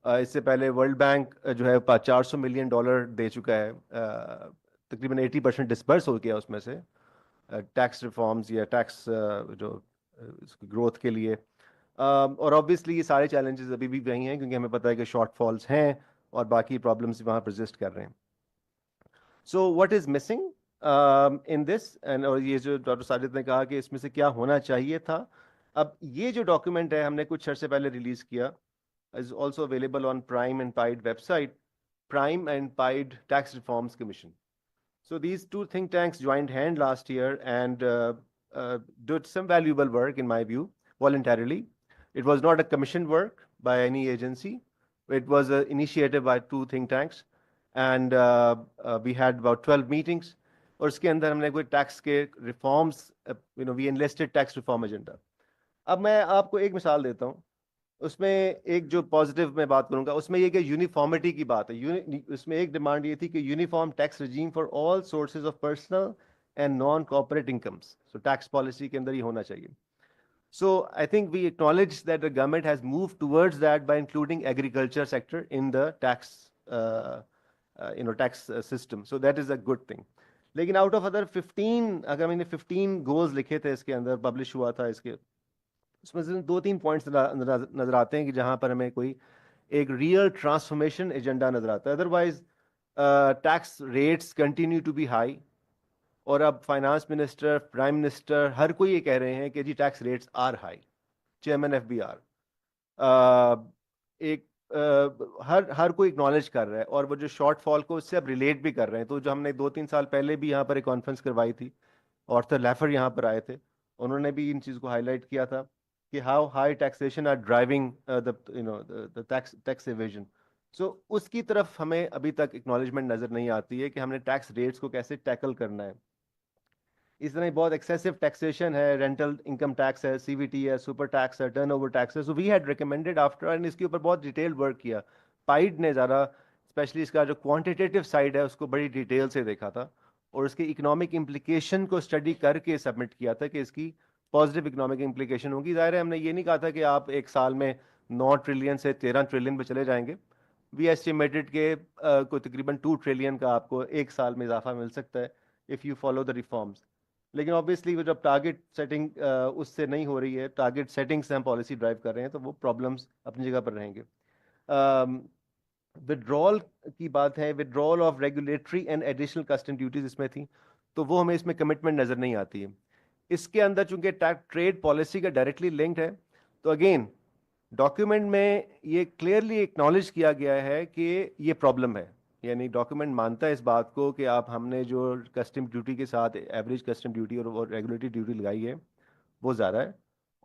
اس سے پہلے ورلڈ بینک جو ہے $400 ملین دے چکا ہے, تقریباً 80% ڈسبرس ہو گیا اس میں سے ٹیکس ریفارمز یا ٹیکس جو گروتھ کے لیے. اور آبویسلی یہ سارے چیلنجز ابھی بھی وہی ہیں کیونکہ ہمیں پتہ ہے کہ شارٹ فالس ہیں اور باقی پرابلمس وہاں پرزسٹ کر رہے ہیں. So what is missing in this, and اور یہ جو ڈاکٹر ساجد نے کہا کہ اس میں سے کیا ہونا چاہیے تھا. اب یہ جو ڈاکیومنٹ ہے ہم نے کچھ عرصے پہلے ریلیز کیا, is also available on Prime and Pied website, Prime and Pied Tax Reforms Commission. So these 2 think tanks joined hand last year and did some valuable work, in my view, voluntarily. It was not a commissioned work by any agency. It was an initiative by 2 think tanks, and we had about 12 meetings. اور اس کے اندر ہم نے کوئی tax کے reforms, we enlisted tax reform agenda. اب میں آپ کو ایک مثال دیتا ہوں. اس میں ایک جو پازیٹیو میں بات کروں گا اس میں یہ کہ یونیفارمٹی کی بات ہے. اس میں ایک ڈیمانڈ یہ تھی کہ uniform tax regime for all sources of personal and non corporate incomes. So tax policy کے اندر یہ ہونا چاہیے. So I think we acknowledge that the government has moved towards that by including agriculture sector in the tax tax system. So that is a good thing. لیکن out of other 15, اگر میں نے 15 goals لکھے تھے اس کے اندر, publish ہوا تھا اس کے, اس میں سے 2-3 پوائنٹس نظر آتے ہیں کہ جہاں پر ہمیں کوئی ایک ریئل ٹرانسفارمیشن ایجنڈا نظر آتا ہے. Otherwise tax rates continue to be high, اور اب فائنانس منسٹر, پرائم منسٹر, ہر کوئی یہ کہہ رہے ہیں کہ جی tax rates are high. Chairman F B R ایک ہر کوئی اکنالج کر رہا ہے, اور وہ جو شارٹ فال کو اس سے اب ریلیٹ بھی کر رہے ہیں. تو جو ہم نے 2-3 سال پہلے بھی یہاں پر ایک کانفرنس کروائی تھی, آرتھر لیفر یہاں پر آئے تھے, انہوں نے بھی ان چیز کو ہائی لائٹ کیا تھا کہ how high taxation are driving the tax evasion. So اس کی طرف ہمیں ابھی تک اکنالجمنٹ نظر نہیں آتی ہے کہ ہم نے ٹیکس ریٹس کو کیسے ٹیکل کرنا ہے. اس طرح بہت ایکسیسو ٹیکسیشن ہے, رینٹل انکم ٹیکس ہے, سی وی ٹی ہے, سپر ٹیکس ہے, ٹرن اوور ٹیکس ہے. So we had recommended after, and اس کے اوپر بہت ڈیٹیل ورک کیا. پائڈ نے زیادہ اسپیشلی اس کا جو کوانٹیٹیو سائڈ ہے اس کو بڑی ڈیٹیل سے دیکھا تھا, اور اس کے اکنامک امپلیکیشن کو اسٹڈی کر کے سبمٹ کیا تھا کہ اس کی پازیٹیو اکنامک امپلیکیشن ہوگی. ظاہر ہے ہم نے یہ نہیں کہا تھا کہ آپ ایک سال میں 9 ٹریلین سے 13 ٹریلین پہ چلے جائیں گے. وی ایسٹیمیٹڈ کہ کوئی تقریباً 2 ٹریلین کا آپ کو ایک سال میں اضافہ مل سکتا ہے if you follow the reforms. لیکن آبویسلی وہ جب ٹارگیٹ سیٹنگ اس سے نہیں ہو رہی ہے, ٹارگیٹ سیٹنگ سے ہم پالیسی ڈرائیو کر رہے ہیں, تو وہ پرابلمس اپنی جگہ پر رہیں گے. ودرول کی بات ہے, withdrawal of regulatory and additional custom duties اس میں تھیں, تو وہ ہمیں اس میں کمٹمنٹ نظر نہیں آتی ہے. اس کے اندر چونکہ ٹریڈ پالیسی کا ڈائریکٹلی لنکڈ ہے, تو اگین ڈاکیومنٹ میں یہ کلیئرلی ایکنالج کیا گیا ہے کہ یہ پرابلم ہے. یعنی ڈاکیومنٹ مانتا ہے اس بات کو کہ آپ ہم نے جو کسٹم ڈیوٹی کے ساتھ ایوریج کسٹم ڈیوٹی اور ریگولیٹری ڈیوٹی لگائی ہے وہ زیادہ ہے,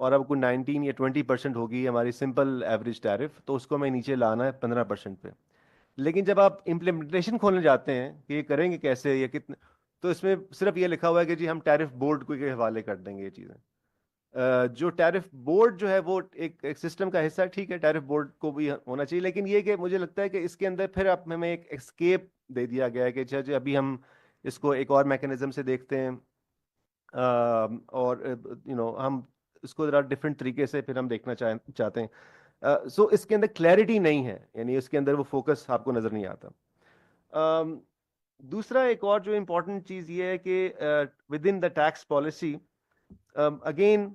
اور اب کوئی 19 یا 20% ہوگی ہماری سمپل ایوریج ٹیرف, تو اس کو ہمیں نیچے لانا ہے 15% پہ. لیکن جب آپ امپلیمنٹیشن کھولنے جاتے ہیں کہ یہ کریں گے کیسے یا کتنے، تو اس میں صرف یہ لکھا ہوا ہے کہ جی ہم ٹیرف بورڈ کو کے حوالے کر دیں گے یہ چیزیں. جو ٹیرف بورڈ جو ہے وہ ایک سسٹم کا حصہ ہے، ٹھیک ہے، ٹیرف بورڈ کو بھی ہونا چاہیے، لیکن یہ کہ مجھے لگتا ہے کہ اس کے اندر پھر اب ہمیں ایک اسکیپ دے دیا گیا ہے کہ اچھا جی ابھی ہم اس کو ایک اور میکینزم سے دیکھتے ہیں، اور ہم اس کو ذرا ڈفرینٹ طریقے سے پھر ہم دیکھنا چاہتے ہیں. سو اس کے اندر کلیئرٹی نہیں ہے، یعنی اس کے اندر وہ فوکس آپ کو نظر نہیں آتا. دوسرا ایک اور جو امپورٹنٹ چیز یہ ہے کہ within the tax policy again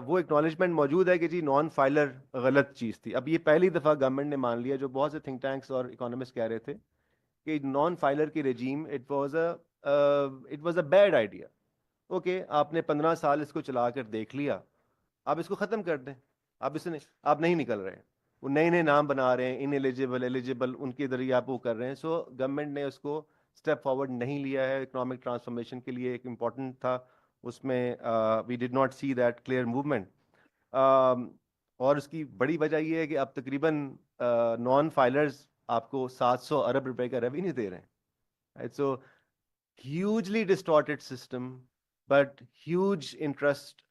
وہ اکنالجمنٹ موجود ہے کہ جی نان فائلر غلط چیز تھی. اب یہ پہلی دفعہ گورنمنٹ نے مان لیا، جو بہت سے تھنک ٹینکس اور اکانومسٹ کہہ رہے تھے کہ نان فائلر کی regime it was a bad idea. Okay, آپ نے 15 سال اس کو چلا کر دیکھ لیا، آپ اس کو ختم کر دیں. آپ نہیں نکل رہے، وہ نئے نئے نام بنا رہے ہیں، ان ایلیجیبل ان کے ذریعے آپ وہ کر رہے ہیں. سو گورنمنٹ نے اس کو اسٹیپ فارورڈ نہیں لیا ہے. اکنامک ٹرانسفارمیشن کے لیے ایک امپورٹنٹ تھا، اس میں we did not see that clear movement. اور اس کی بڑی وجہ یہ ہے کہ اب تقریباً نان فائلرز آپ کو 700 ارب روپے کا ریونیو دے رہے ہیں. سو hugely distorted system, but huge interest,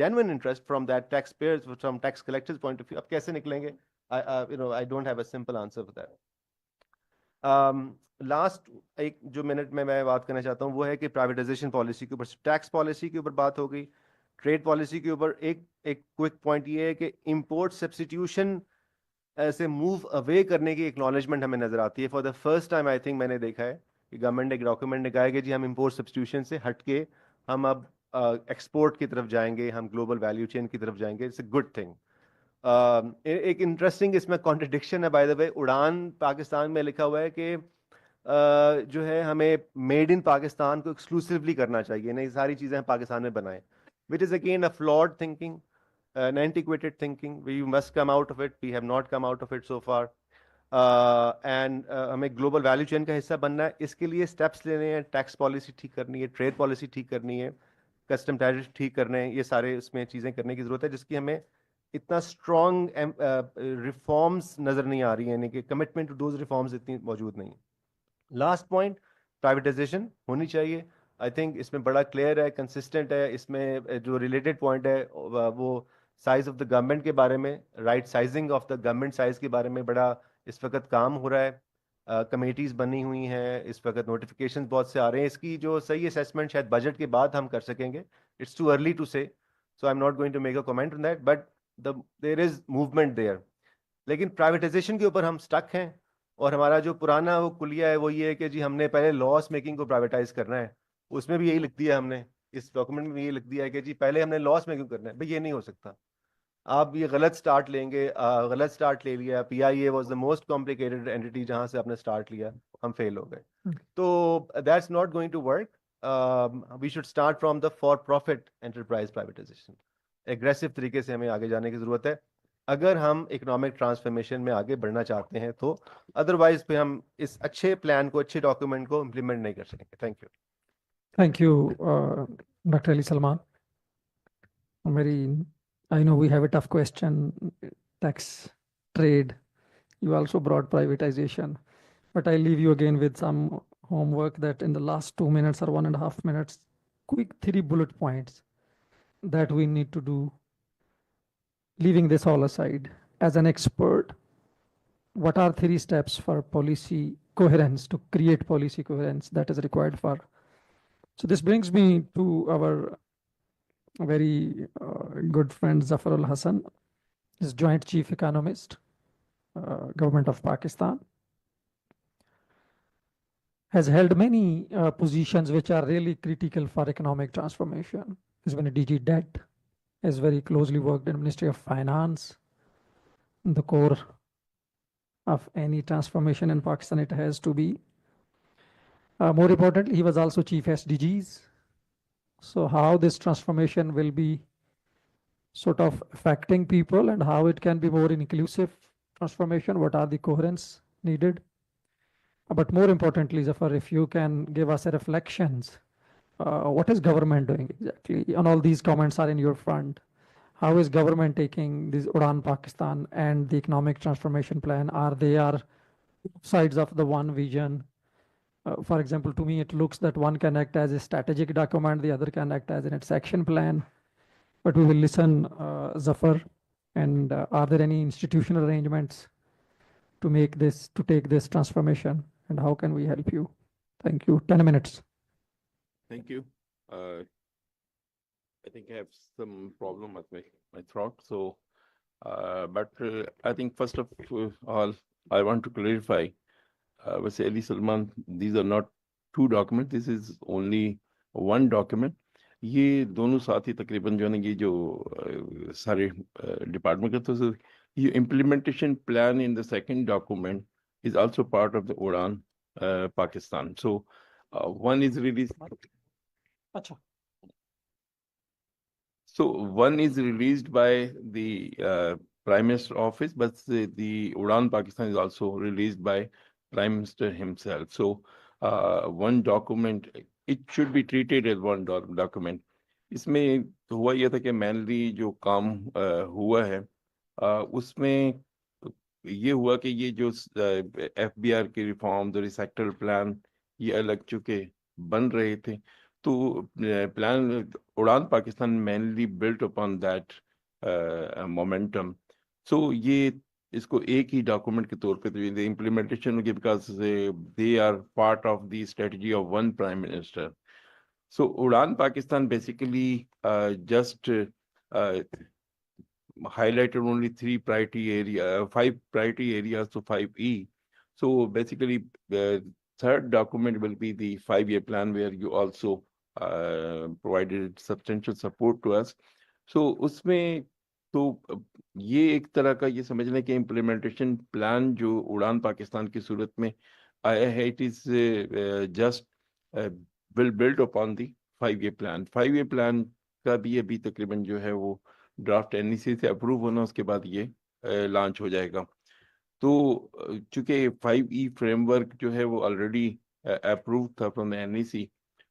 genuine interest from that taxpayers, from tax collectors point of view. اب کیسے نکلیں گے؟ I don't have a simple answer for that. Last ایک جو منٹ میں بات کرنا چاہتا ہوں وہ ہے کہ پرائیویٹائزیشن پالیسی کے اوپر، ٹیکس پالیسی کے اوپر بات ہو گئی، ٹریڈ پالیسی کے اوپر ایک کوئک پوائنٹ یہ ہے کہ امپورٹ سبسٹیوشن سے موو اوے کرنے کی اکنالجمنٹ ہمیں نظر آتی ہے. For the first time I think میں نے دیکھا ہے کہ گورنمنٹ نے ایک ڈاکومنٹ نکالا کہ جی ہم امپورٹ سبسٹیوشن سے ہٹ کے ہم اب ایکسپورٹ کی طرف جائیں گے، ہم گلوبل ویلیو چین کی طرف جائیں گے. It's a good thing. ایک انٹرسٹنگ اس میں کانٹرڈکشن ہے بائی دا وے. اڑان پاکستان میں لکھا ہوا ہے کہ جو ہے ہمیں میڈ ان پاکستان کو ایکسکلوسیولی کرنا چاہیے، نہیں ساری چیزیں ہم پاکستان میں بنائیں، which is again a flawed thinking, an antiquated thinking. We must come out of it. We have not come out of it so far. And ہمیں گلوبل ویلیو چین کا حصہ بننا ہے. اس کے لیے اسٹیپس لینے ہیں، ٹیکس پالیسی ٹھیک کرنی ہے، ٹریڈ پالیسی ٹھیک کرنی ہے، کسٹم ٹیرف ٹھیک کرنے ہیں. یہ سارے اس میں چیزیں کرنے کی ضرورت ہے جس کی ہمیں اتنا اسٹرانگ ریفارمز نظر نہیں آ رہی ہیں، یعنی کہ کمٹمنٹ ٹو دوز ریفارمز اتنی موجود نہیں. لاسٹ پوائنٹ، پرائیویٹائزیشن ہونی چاہیے. آئی تھنک اس میں بڑا کلیئر ہے، کنسسٹنٹ ہے. اس میں جو ریلیٹڈ پوائنٹ ہے وہ سائز آف دا گورنمنٹ کے بارے میں، right sizing of the government size کے بارے میں بڑا اس وقت کام ہو رہا ہے. کمیٹیز بنی ہوئی ہیں اس وقت، نوٹیفیکیشن بہت سے آ رہے ہیں. اس کی جو صحیح اسیسمنٹ شاید بجٹ کے بعد ہم کر سکیں گے. It's to early to say, so I am not going to make a comment on that, but there is movement there. لیکن پرائیویٹائزیشن کے اوپر ہم سٹک ہیں، اور ہمارا جو پرانا وہ کلیہ ہے وہ یہ ہے کہ جی ہم نے پہلے لاس میکنگ کو پرائیویٹائز کرنا ہے. اس میں بھی یہی لکھ دیا ہم نے، اس ڈاکومنٹ میں بھی یہی لکھ دیا ہے کہ جی پہلے ہم نے لاس میکنگ کرنا ہے. بھائی یہ نہیں ہو سکتا. آپ یہ غلط سٹارٹ لیں گے، غلط سٹارٹ لے لیا. P I A was the most complicated entity جہاں سے آپ نے سٹارٹ لیا، ہم فیل ہو گئے. تو that's not going to work. We should start from the for profit enterprise privatization. Aggressive طریقے سے ہمیں آگے جانے کی ضرورت ہے اگر ہم اکنامک ٹرانسفارمیشن میں آگے بڑھنا چاہتے ہیں تو. ادروائز پہ ہم اس اچھے پلان کو، اچھے ڈاکومنٹ کو امپلیمنٹ نہیں کر سکیں گے. Thank you. Thank you, Dr. Ali Salman. I know we have a tough question, tax, trade. You also brought privatization, but I leave you again with some homework that in the last 2 minutes or 1.5 minutes, quick 3 bullet points that we need to do, leaving this all aside. As an expert, what are 3 steps for policy coherence, to create policy coherence that is required for? So this brings me to our very good friend Zafar Al Hassan, is Joint Chief Economist, Government of Pakistan. Has held many positions which are really critical for economic transformation. Has been a DG DET, has very closely worked in Ministry of Finance. The core of any transformation in Pakistan, it has to be. More importantly, he was also Chief SDGs. So how this transformation will be sort of affecting people and how it can be more inclusive transformation, what are the coherence needed. But more importantly, Zafar, if you can give us a reflections, what is government doing exactly? And all these comments are in your front. How is government taking this Udan Pakistan and the economic transformation plan? Are they sides of the one vision. For example, to me, it looks that one can act as a strategic document, the other can act as its action plan. But we will listen, Zafar, and are there any institutional arrangements to make this, to take this transformation, and how can we help you? Thank you. 10 minutes. Thank you. I think I have some problem with my throat. So, but I think first of all, I want to clarify, वैसे Ali Salman, these are not two documents. This is only one document. ये दोनों साथ ही तकरीबन जो है ना ये जो सारे डिपार्टमेंट का तो ये implementation plan in the second document is also part of the Udan Pakistan. So one is released. Acha. So one is released by the Prime Minister office, but the Udan Pakistan is also released by Prime Minister himself. So one document, it should be treated as one document. इसमें तो हुआ यह था कि mainly जो काम हुआ है उसमें ये हुआ कि ये जो FBR की रिफॉर्म्स और सेक्टरल प्लान ये अलग चुके बन रहे थे तो प्लान उड़ान Pakistan mainly built upon that momentum. So ये इसको एक ही डॉक्यूमेंट के तौर पे तो इम्प्लीमेंटेशन होगी because they are part of the strategy of one prime minister. So Udan Pakistan basically just highlighted only 5 priority areas to 5E. So basically the third document will be the 5-year plan where you also provided substantial support to us. So उसमें तो ये एक तरह का ये समझ लें कि इम्प्लीमेंटेशन प्लान जो उड़ान पाकिस्तान की सूरत में आया है it is just will build upon the 5-year plan. 5-year plan का भी अभी तकरीबन जो है वो ड्राफ्ट NEC से अप्रूव होना उसके बाद ये लॉन्च हो जाएगा. तो चूंकि 5E फ्रेमवर्क जो है वो ऑलरेडी अप्रूव था from NEC,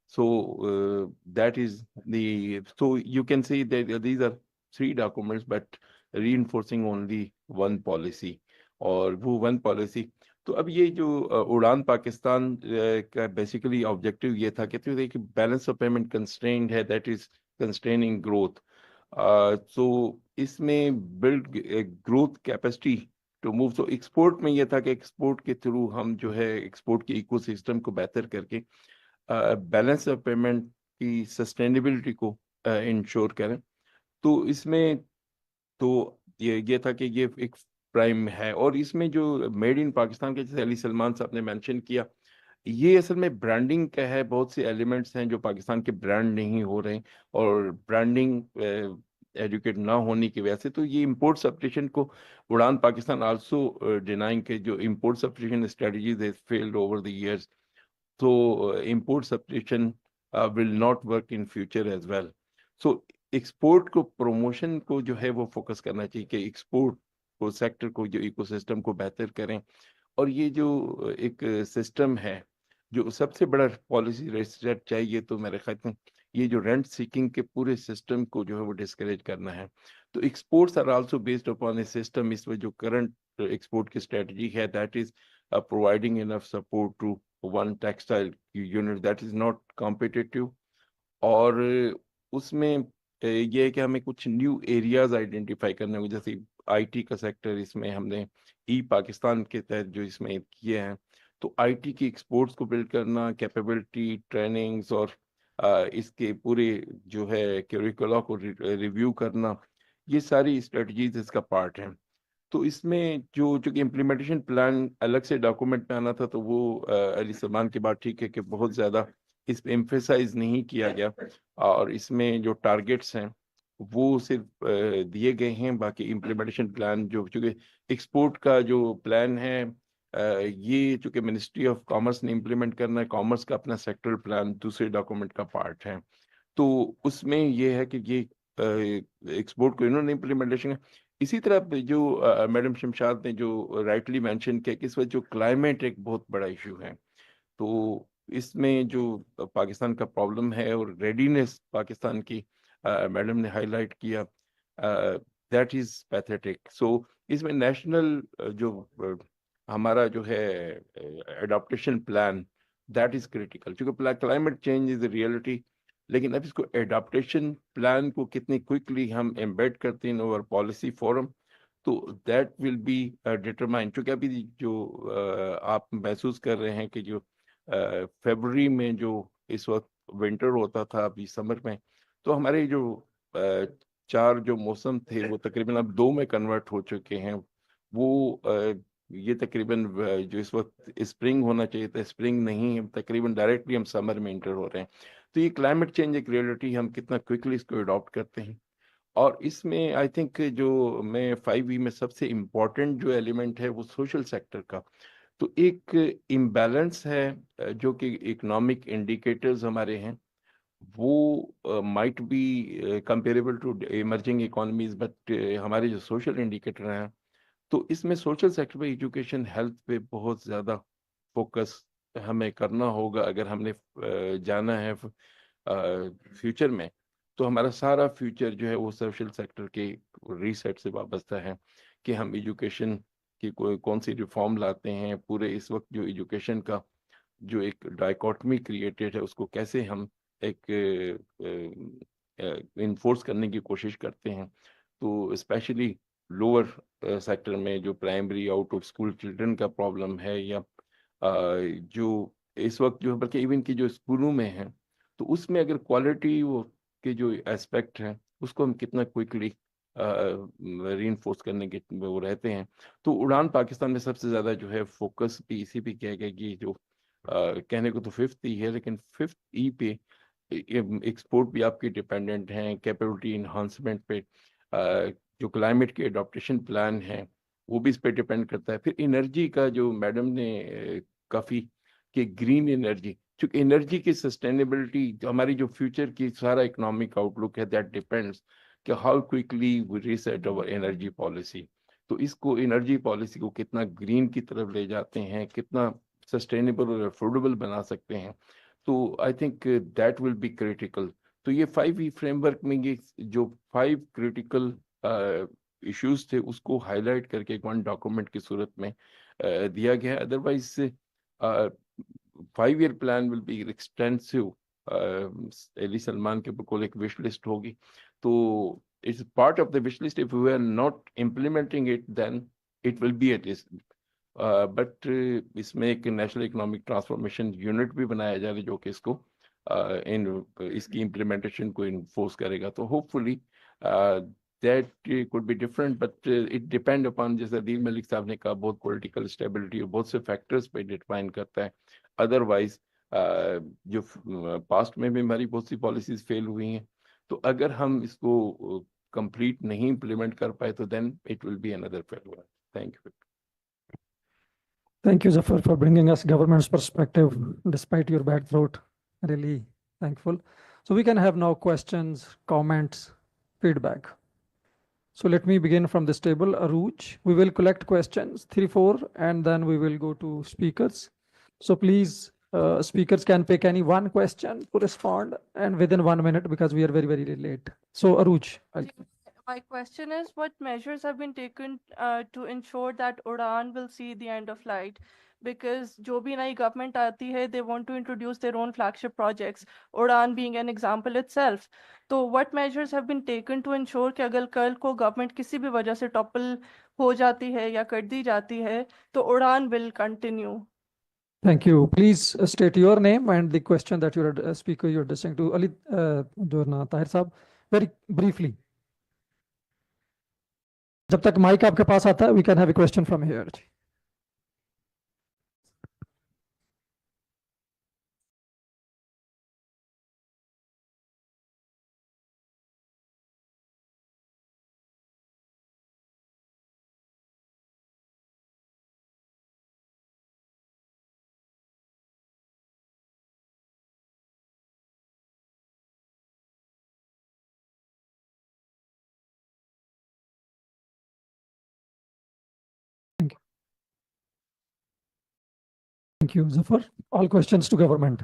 so that is the, so you can say that these are 3 documents but reinforcing only one policy और वो one policy. तो अब ये जो उड़ान पाकिस्तान का बेसिकली ऑब्जेक्टिव ये था कि देखिए बैलेंस ऑफ पेमेंट कंस्ट्रेंट है that is constraining growth. So इसमें build growth capacity to move. तो एक्सपोर्ट में ये था कि एक्सपोर्ट के थ्रू हम जो है एक्सपोर्ट के इकोसिस्टम को बेहतर करके बैलेंस ऑफ पेमेंट की सस्टेनेबिलिटी को इंश्योर करें. तो इसमें तो ये था कि ये एक प्राइम है और इसमें जो मेड इन पाकिस्तान के जैसे अली सलमान साहब ने मेंशन किया ये असल में ब्रांडिंग का है. बहुत से एलिमेंट्स हैं जो पाकिस्तान के ब्रांड नहीं हो रहे और ब्रांडिंग एजुकेट ना होने की वजह से तो ये इंपोर्ट सब्स्टिट्यूशन को उड़ान पाकिस्तान आल्सो डिनाइंग के जो import substitution strategies has failed over the years. So import substitution will not work in future as well. So export को प्रमोशन को जो है वो फोकस करना चाहिए कि एक्सपोर्ट को सेक्टर को जो इकोसिस्टम को बेहतर करें. और ये जो एक सिस्टम है जो सबसे बड़ा पॉलिसी रिसेट चाहिए तो मेरे ख्याल में ये जो रेंट सीकिंग के पूरे सिस्टम को जो है वो डिस्करेज करना है. तो exports are also based upon a system. इसमें जो करंट एक्सपोर्ट की स्ट्रेटजी है that is providing enough support to one textile unit that is not competitive. और उसमें ये है कि हमें कुछ न्यू एरियाज आइडेंटिफाई करने होंगे जैसे आईटी का सेक्टर. इसमें हमने ई पाकिस्तान के तहत जो इसमें किए हैं तो आईटी की एक्सपोर्ट्स को बिल्ड करना, कैपेबिलिटी ट्रेनिंग्स और इसके पूरे जो है करिकुलम को रिव्यू करना, ये सारी स्ट्रेटजीज इसका पार्ट हैं. तो इसमें जो चूंकि इम्प्लीमेंटेशन प्लान अलग से डॉक्यूमेंट में आना था तो वो अली सलमान की बात ठीक है कि बहुत ज़्यादा इस पे एम्फेसाइज नहीं किया गया और इसमें जो टारगेट्स हैं वो सिर्फ दिए गए हैं. बाकी इम्प्लीमेंटेशन प्लान जो चूँकि एक्सपोर्ट का जो प्लान है ये चूँकि मिनिस्ट्री ऑफ कॉमर्स ने इम्प्लीमेंट करना है. कॉमर्स का अपना सेक्टरल प्लान दूसरे डॉक्यूमेंट का पार्ट है. तो उसमें ये है कि ये एक्सपोर्ट को इन्होंने इम्प्लीमेंटेशन. इसी तरह जो मैडम शमशाद ने जो राइटली मेंशन किया कि इस वक्त जो क्लाइमेट एक बहुत बड़ा इशू है तो इसमें जो पाकिस्तान का प्रॉब्लम है और रेडीनेस पाकिस्तान की मैडम ने हाईलाइट किया दैट इज पैथेटिक. सो इसमें नेशनल जो ہمارا جو ہے adaptation plan that is critical. چونکہ climate change is a reality, لیکن اب اس کو اڈاپٹیشن پلان کو کتنی کوئکلی ہم ایمبیڈ کرتے ہیں اوور پالیسی فورم, تو دیٹ ول بی ڈٹرمائن. چونکہ ابھی جو آپ محسوس کر رہے ہیں کہ جو فیبرری میں جو اس وقت ونٹر ہوتا تھا, ابھی سمر میں, تو ہمارے جو 4 جو موسم تھے وہ تقریباً اب 2 میں کنورٹ ہو چکے ہیں. وہ یہ تقریباً جو اس وقت اسپرنگ ہونا چاہیے تھا, اسپرنگ نہیں, تقریباً ڈائریکٹلی ہم سمر میں انٹر ہو رہے ہیں. تو یہ کلائمیٹ چینج ایک ریئلٹی, ہم کتنا کوئکلی اس کو اڈاپٹ کرتے ہیں. اور اس میں آئی تھنک جو میں 5E میں سب سے امپورٹنٹ جو ایلیمنٹ ہے وہ سوشل سیکٹر کا. تو ایک امبیلنس ہے جو کہ اکنامک انڈیکیٹرز ہمارے ہیں, وہ might be comparable to emerging economies, but ہمارے جو سوشل انڈیکیٹر ہیں, تو اس میں سوشل سیکٹر پہ, ایجوکیشن, ہیلتھ پہ بہت زیادہ فوکس ہمیں کرنا ہوگا اگر ہم نے جانا ہے فیوچر میں. تو ہمارا سارا فیوچر جو ہے وہ سوشل سیکٹر کے ریسیٹ سے وابستہ ہے کہ ہم ایجوکیشن کی کون سی ریفارم لاتے ہیں. پورے اس وقت جو ایجوکیشن کا جو ایک ڈائیکاٹمی کریٹڈ ہے, اس کو کیسے ہم ایک انفورس کرنے کی کوشش کرتے ہیں. تو اسپیشلی لوور سیکٹر میں جو primary out of school children کا پرابلم ہے, یا جو اس وقت جو بلکہ ایون کی جو اسکولوں میں ہیں, تو اس میں اگر کوالٹی کے جو اسپیکٹ ہیں اس کو ہم کتنا کوئکلی ری انفورس کرنے کے وہ رہتے ہیں. تو اڑان پاکستان میں سب سے زیادہ جو ہے فوکس بھی اسی پہ کیا گیا کہ جو کہنے کو تو 5th ہے, لیکن 5th پہ ایکسپورٹ بھی آپ کی ڈیپینڈنٹ ہیں, کیپیبلٹی انہانسمنٹ پہ, جو کلائمیٹ کے اڈاپٹیشن پلان ہے وہ بھی اس پہ ڈیپینڈ کرتا ہے. پھر انرجی کا جو میڈم نے کافی کہ گرین انرجی, چونکہ انرجی کی سسٹینیبلٹی ہماری جو فیوچر کی سارا اکنامک آؤٹ لک ہے, دیٹ ڈیپینڈس کہ how quickly we reset over energy policy. تو اس کو انرجی پالیسی کو کتنا گرین کی طرف لے جاتے ہیں, کتنا سسٹینیبل اور افورڈیبل بنا سکتے ہیں. تو I think that will be critical. تو یہ 5E فریم ورک میں یہ جو 5 کریٹیکل ایشوز تھے اس کو ہائی لائٹ کر کے ایک 1 ڈاکومنٹ کی صورت میں دیا گیا ہے. Otherwise 5 year plan will be extensive. Ali Salman کے بالکل ایک وش لسٹ ہوگی, تو it's part of the wish list. If we are not implementing it then it will be it is. But اس میں ایک نیشنل اکنامک ٹرانسفارمیشن یونٹ بھی بنایا جا رہا ہے جو کہ اس کو اس کی امپلیمنٹیشن کو انفورس کرے گا. تو hope fully that could be different, but it depend upon, جیسے عدیل ملک صاحب نے کہا, بہت پولیٹیکل اسٹیبلٹی اور بہت سے فیکٹرز پہ ڈیٹرمائن کرتا ہے. ادروائز جو پاسٹ میں بھی ہماری بہت سی پالیسیز فیل ہوئی ہیں, تو اگر ہم اس کو کمپلیٹ نہیں امپلیمنٹ کر پائے تو then it will be another failure. Thank you. Thank you, Zafar, for bringing us government's perspective despite your bad throat. Really thankful. So we can have now questions, comments, feedback. So let me begin from this table. Aruj, we will collect questions 3, 4, and then we will go to speakers. So please, speakers can pick any one question to respond, and within 1 minute, because we are very, very late. So Aruj. My question is, what measures have been taken to ensure that Udan will see the end of light? Because jo bhi nayi government aati hai, they want to introduce their own flagship projects, Udan being an example itself. So what measures have been taken to ensure कि अगर कल को government किसी भी वजह से topple हो जाती है या कर दी जाती है, तो Udan will continue? Thank you. Please state your name and the question that you're speaker you're addressing to. Ali Tahir Saab, very briefly. जब तक माइक आपके पास आता है, we can have a question from here. Thank you, Zafar. All questions to government,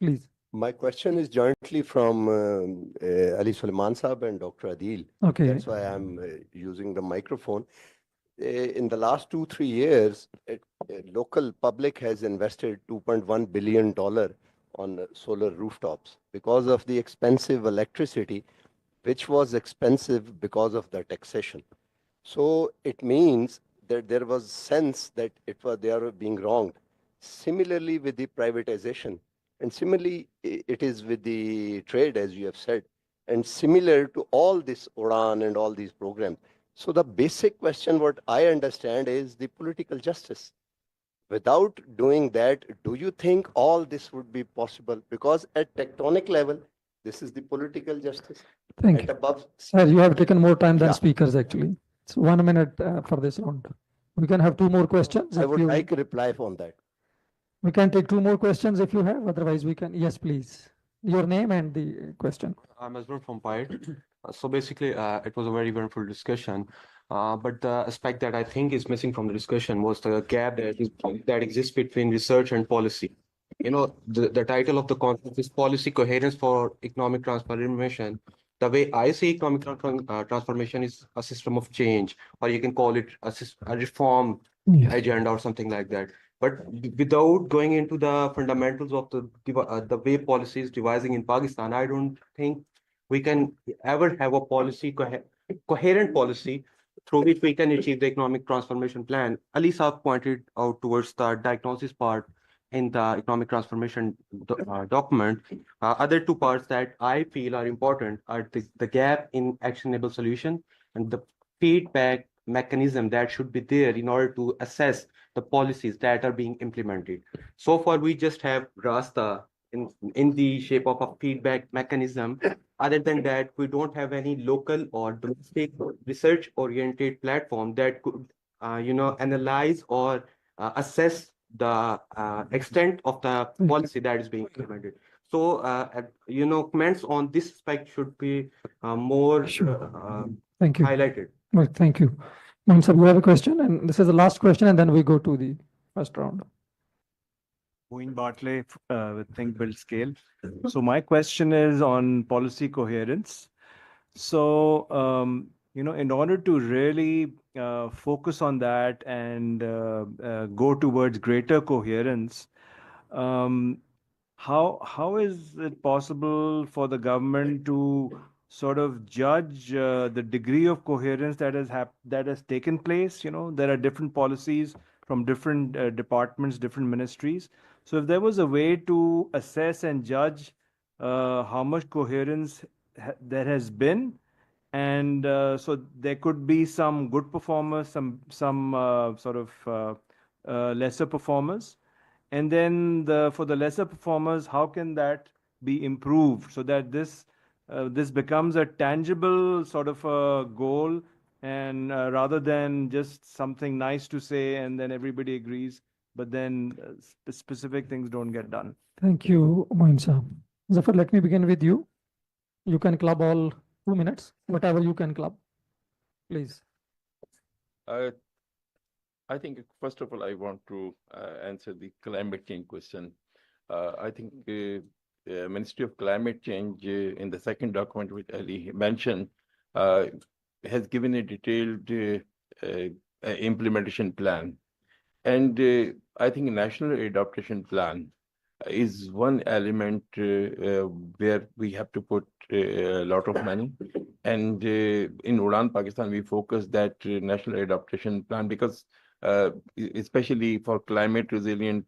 please. My question is jointly from Ali Sulaiman Saab and Dr. Adil. Okay. That's why I'm using the microphone. in the last 2-3 years, local public has invested $2.1 billion on solar rooftops because of the expensive electricity, which was expensive because of the taxation. So it means that there was sense that they are being wronged. Similarly with the privatization, and similarly it is with the trade, as you have said, and similar to all this Udan and all these programs. So the basic question, what I understand, is the political justice. Without doing that, do you think all this would be possible? Because at tectonic level, this is the political justice. Thank At you. above, Sir, you have taken more time than Yeah. speakers actually. It's 1 minute for this round. We can have two more questions. I if would you- like a reply on that. We can take two more questions if you have, otherwise we can, yes, please. Your name and the question. I'm Azman from Pyre. So basically, it was a very wonderful discussion. But the aspect that I think is missing from the discussion was the gap that exists between research and policy. You know, the title of the conference is Policy Coherence for Economic Transformation. The way I see economic transformation is a system of change, or you can call it a reform Yes. agenda or something like that. But without going into the fundamentals of the way policy is devising in Pakistan, I don't think we can ever have a coherent policy through which we can achieve the economic transformation plan. Ali Saab pointed out towards the diagnosis part in the economic transformation document. Other two parts that I feel are important are the gap in actionable solution and the feedback mechanism that should be there in order to assess the policies that are being implemented. So far, we just have Rasta in the shape of a feedback mechanism. Other than that, we don't have any local or domestic research-oriented platform that could, analyze or assess the extent of the policy that is being implemented. So, comments on this aspect should be more Sure. Thank you. highlighted. Well, thank you. Sir, you have a question, and this is the last question, and then we go to the first round. Moin Bartley with Think Build Scale. So my question is on policy coherence. So, in order to really focus on that and go towards greater coherence, how is it possible for the government to sort of judge the degree of coherence that has taken place? There are different policies from different departments, different ministries. So if there was a way to assess and judge how much coherence there has been, and so there could be some good performers, some sort of lesser performers, and then for the lesser performers, how can that be improved so that this becomes a tangible sort of a goal, and rather than just something nice to say and then everybody agrees, but then specific things don't get done. Thank you, Moin sir. Zafar, let me begin with you. You can club all 2 minutes, whatever you can club, please. I think, first of all, I want to answer the climate change question. I think Ministry of Climate Change in the second document, which Ali mentioned, has given a detailed implementation plan. And I think National Adaptation Plan is one element where we have to put a lot of money. And in Udan, Pakistan, we focus that National Adaptation Plan because especially for climate resilient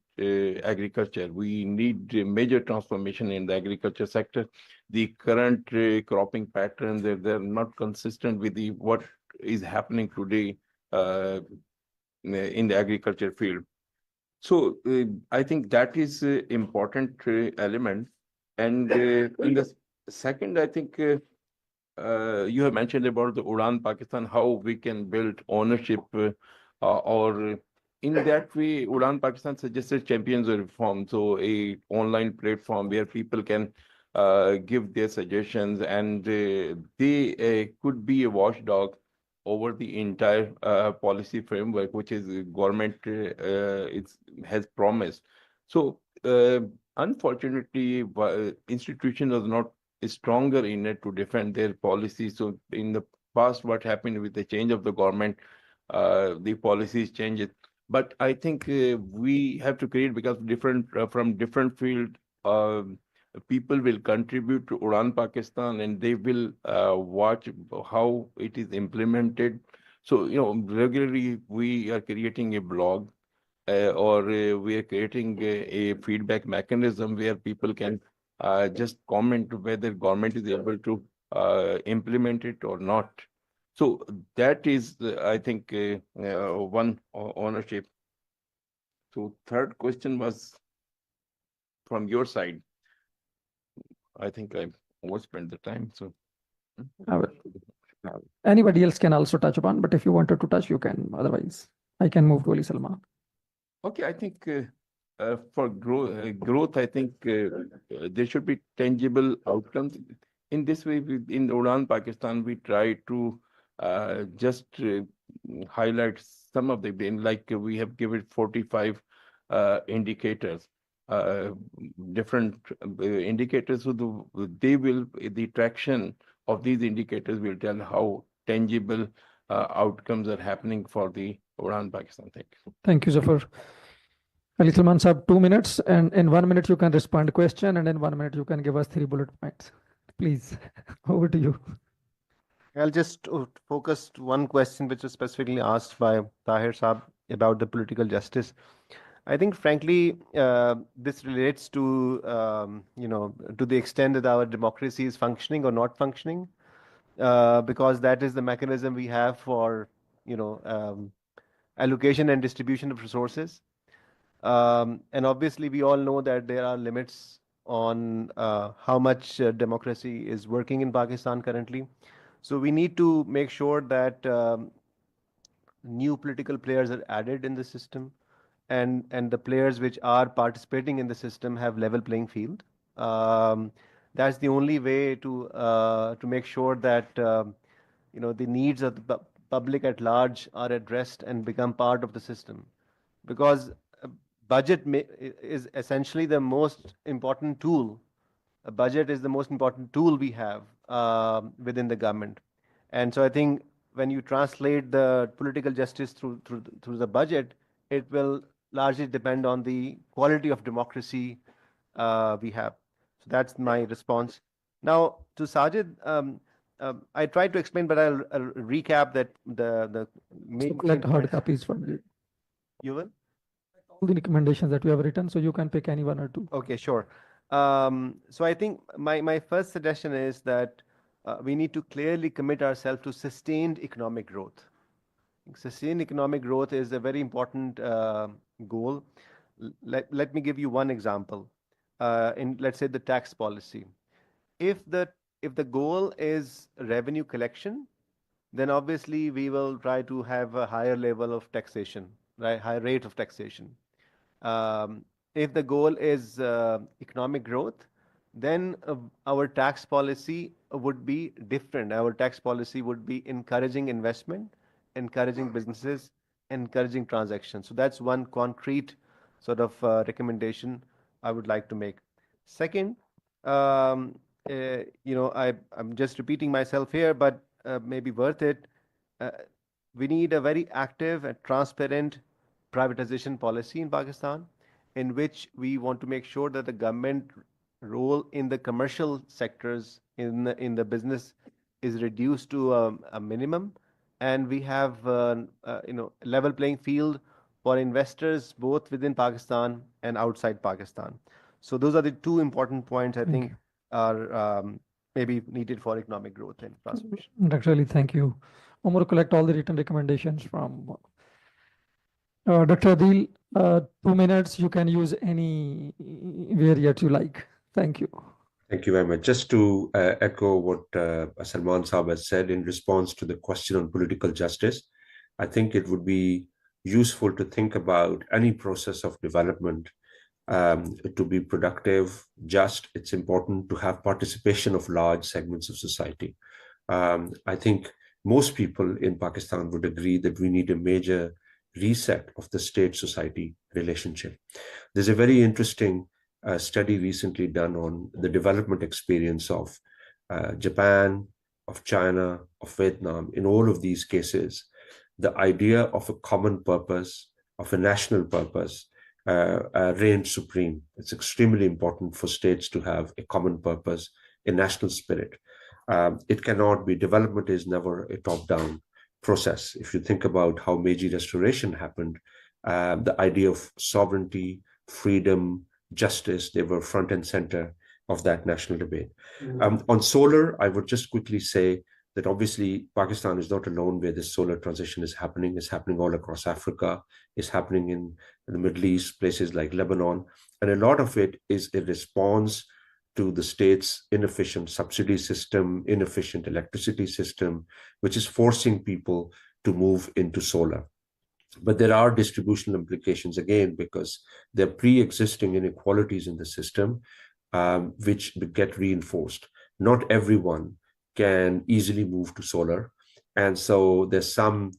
agriculture, we need major transformation in the agriculture sector. The current cropping patterns, they're not consistent with what is happening today in the agriculture field. So I think that is an important element. And in the second, I think you have mentioned about the Udan Pakistan, how we can build ownership or in that way, Udan Pakistan suggested champions of reform. So a online platform where people can give their suggestions and they could be a watchdog over the entire policy framework, which is government has promised. So unfortunately, institution was not stronger in it to defend their policy. So in the past, what happened with the change of the government, the policies change it. But I think we have to create, because different from different field, people will contribute to Udan Pakistan, and they will watch how it is implemented. So, regularly we are creating a blog, or we are creating a feedback mechanism where people can just comment whether government is able to implement it or not. So that is, I think, one ownership. So third question was from your side. I think I overspent the time. So Anybody else can also touch upon, but if you wanted to touch, you can. Otherwise, I can move to Ali Salman. okay, I think for growth, I think there should be tangible outcomes. In this way, in Udan, Pakistan, we try to just highlight some of the, like we have given 45 indicators, different indicators. So the traction of these indicators will tell how tangible outcomes are happening for the Udan, Pakistan. Thank you. Thank you, Zafar. Ali Salman Saab, 2 minutes, and in 1 minute you can respond to question, and in 1 minute you can give us 3 bullet points. Please, over to you. I'll just focus one question which was specifically asked by Tahir Saab about the political justice. I think, frankly, this relates to, to the extent that our democracy is functioning or not functioning, because that is the mechanism we have for, allocation and distribution of resources. And obviously, we all know that there are limits on how much democracy is working in Pakistan currently. So we need to make sure that new political players are added in the system, and the players which are participating in the system have level playing field. That's the only way to make sure that the needs of the public at large are addressed and become part of the system, because budget is essentially the most important tool. A budget is the most important tool we have within the government, and so I think when you translate the political justice through the budget, it will largely depend on the quality of democracy we have. So that's my response. Now to Sajid, I tried to explain, but I'll recap that the main Collect hard points. copies from you. You will? All the recommendations that you have written, so you can pick any 1 or 2. Okay, sure. So I think my first suggestion is that we need to clearly commit ourselves to sustained economic growth. Sustained economic growth is a very important goal. Let me give you one example. In, let's say, the tax policy. If the goal is revenue collection, then obviously we will try to have a higher level of taxation, right? High rate of taxation. If the goal is economic growth, then our tax policy would be different. Our tax policy would be encouraging investment, encouraging businesses, encouraging transactions. So that's one concrete sort of recommendation I would like to make. Second, I'm just repeating myself here, but maybe worth it. We need a very active and transparent privatization policy in Pakistan, in which we want to make sure that the government role in the commercial sectors in the business is reduced to a minimum, and we have level playing field for investors both within Pakistan and outside Pakistan. So those are the two important points I think are maybe needed for economic growth and transformation. Dr. Ali, thank you. Omar, collect all the written recommendations from Dr. Adil. 2 minutes, you can use any where yet you like. Thank you. Thank you very much. Just to echo what Salman Saab has said in response to the question on political justice, I think it would be useful to think about any process of development to be productive, just. It's important to have participation of large segments of society. I think most people in Pakistan would agree that we need a major reset of the state-society relationship. There's a very interesting study recently done on the development experience of Japan, of China, of Vietnam. In all of these cases, the idea of a common purpose, of a national purpose, reigns supreme. It's extremely important for states to have a common purpose, a national spirit. It cannot be, development is never a top-down process. If you think about how Meiji Restoration happened, the idea of sovereignty, freedom, justice, they were front and center of that national debate. On solar, I would just quickly say that obviously Pakistan is not alone where this solar transition is happening. It's happening all across Africa. It's happening in the Middle East, places like Lebanon. And a lot of it is a response to the state's inefficient subsidy system, inefficient electricity system, which is forcing people to move into solar. But there are distributional implications again, because there are pre-existing inequalities in the system, which get reinforced. Not everyone can easily move to solar. And so there's some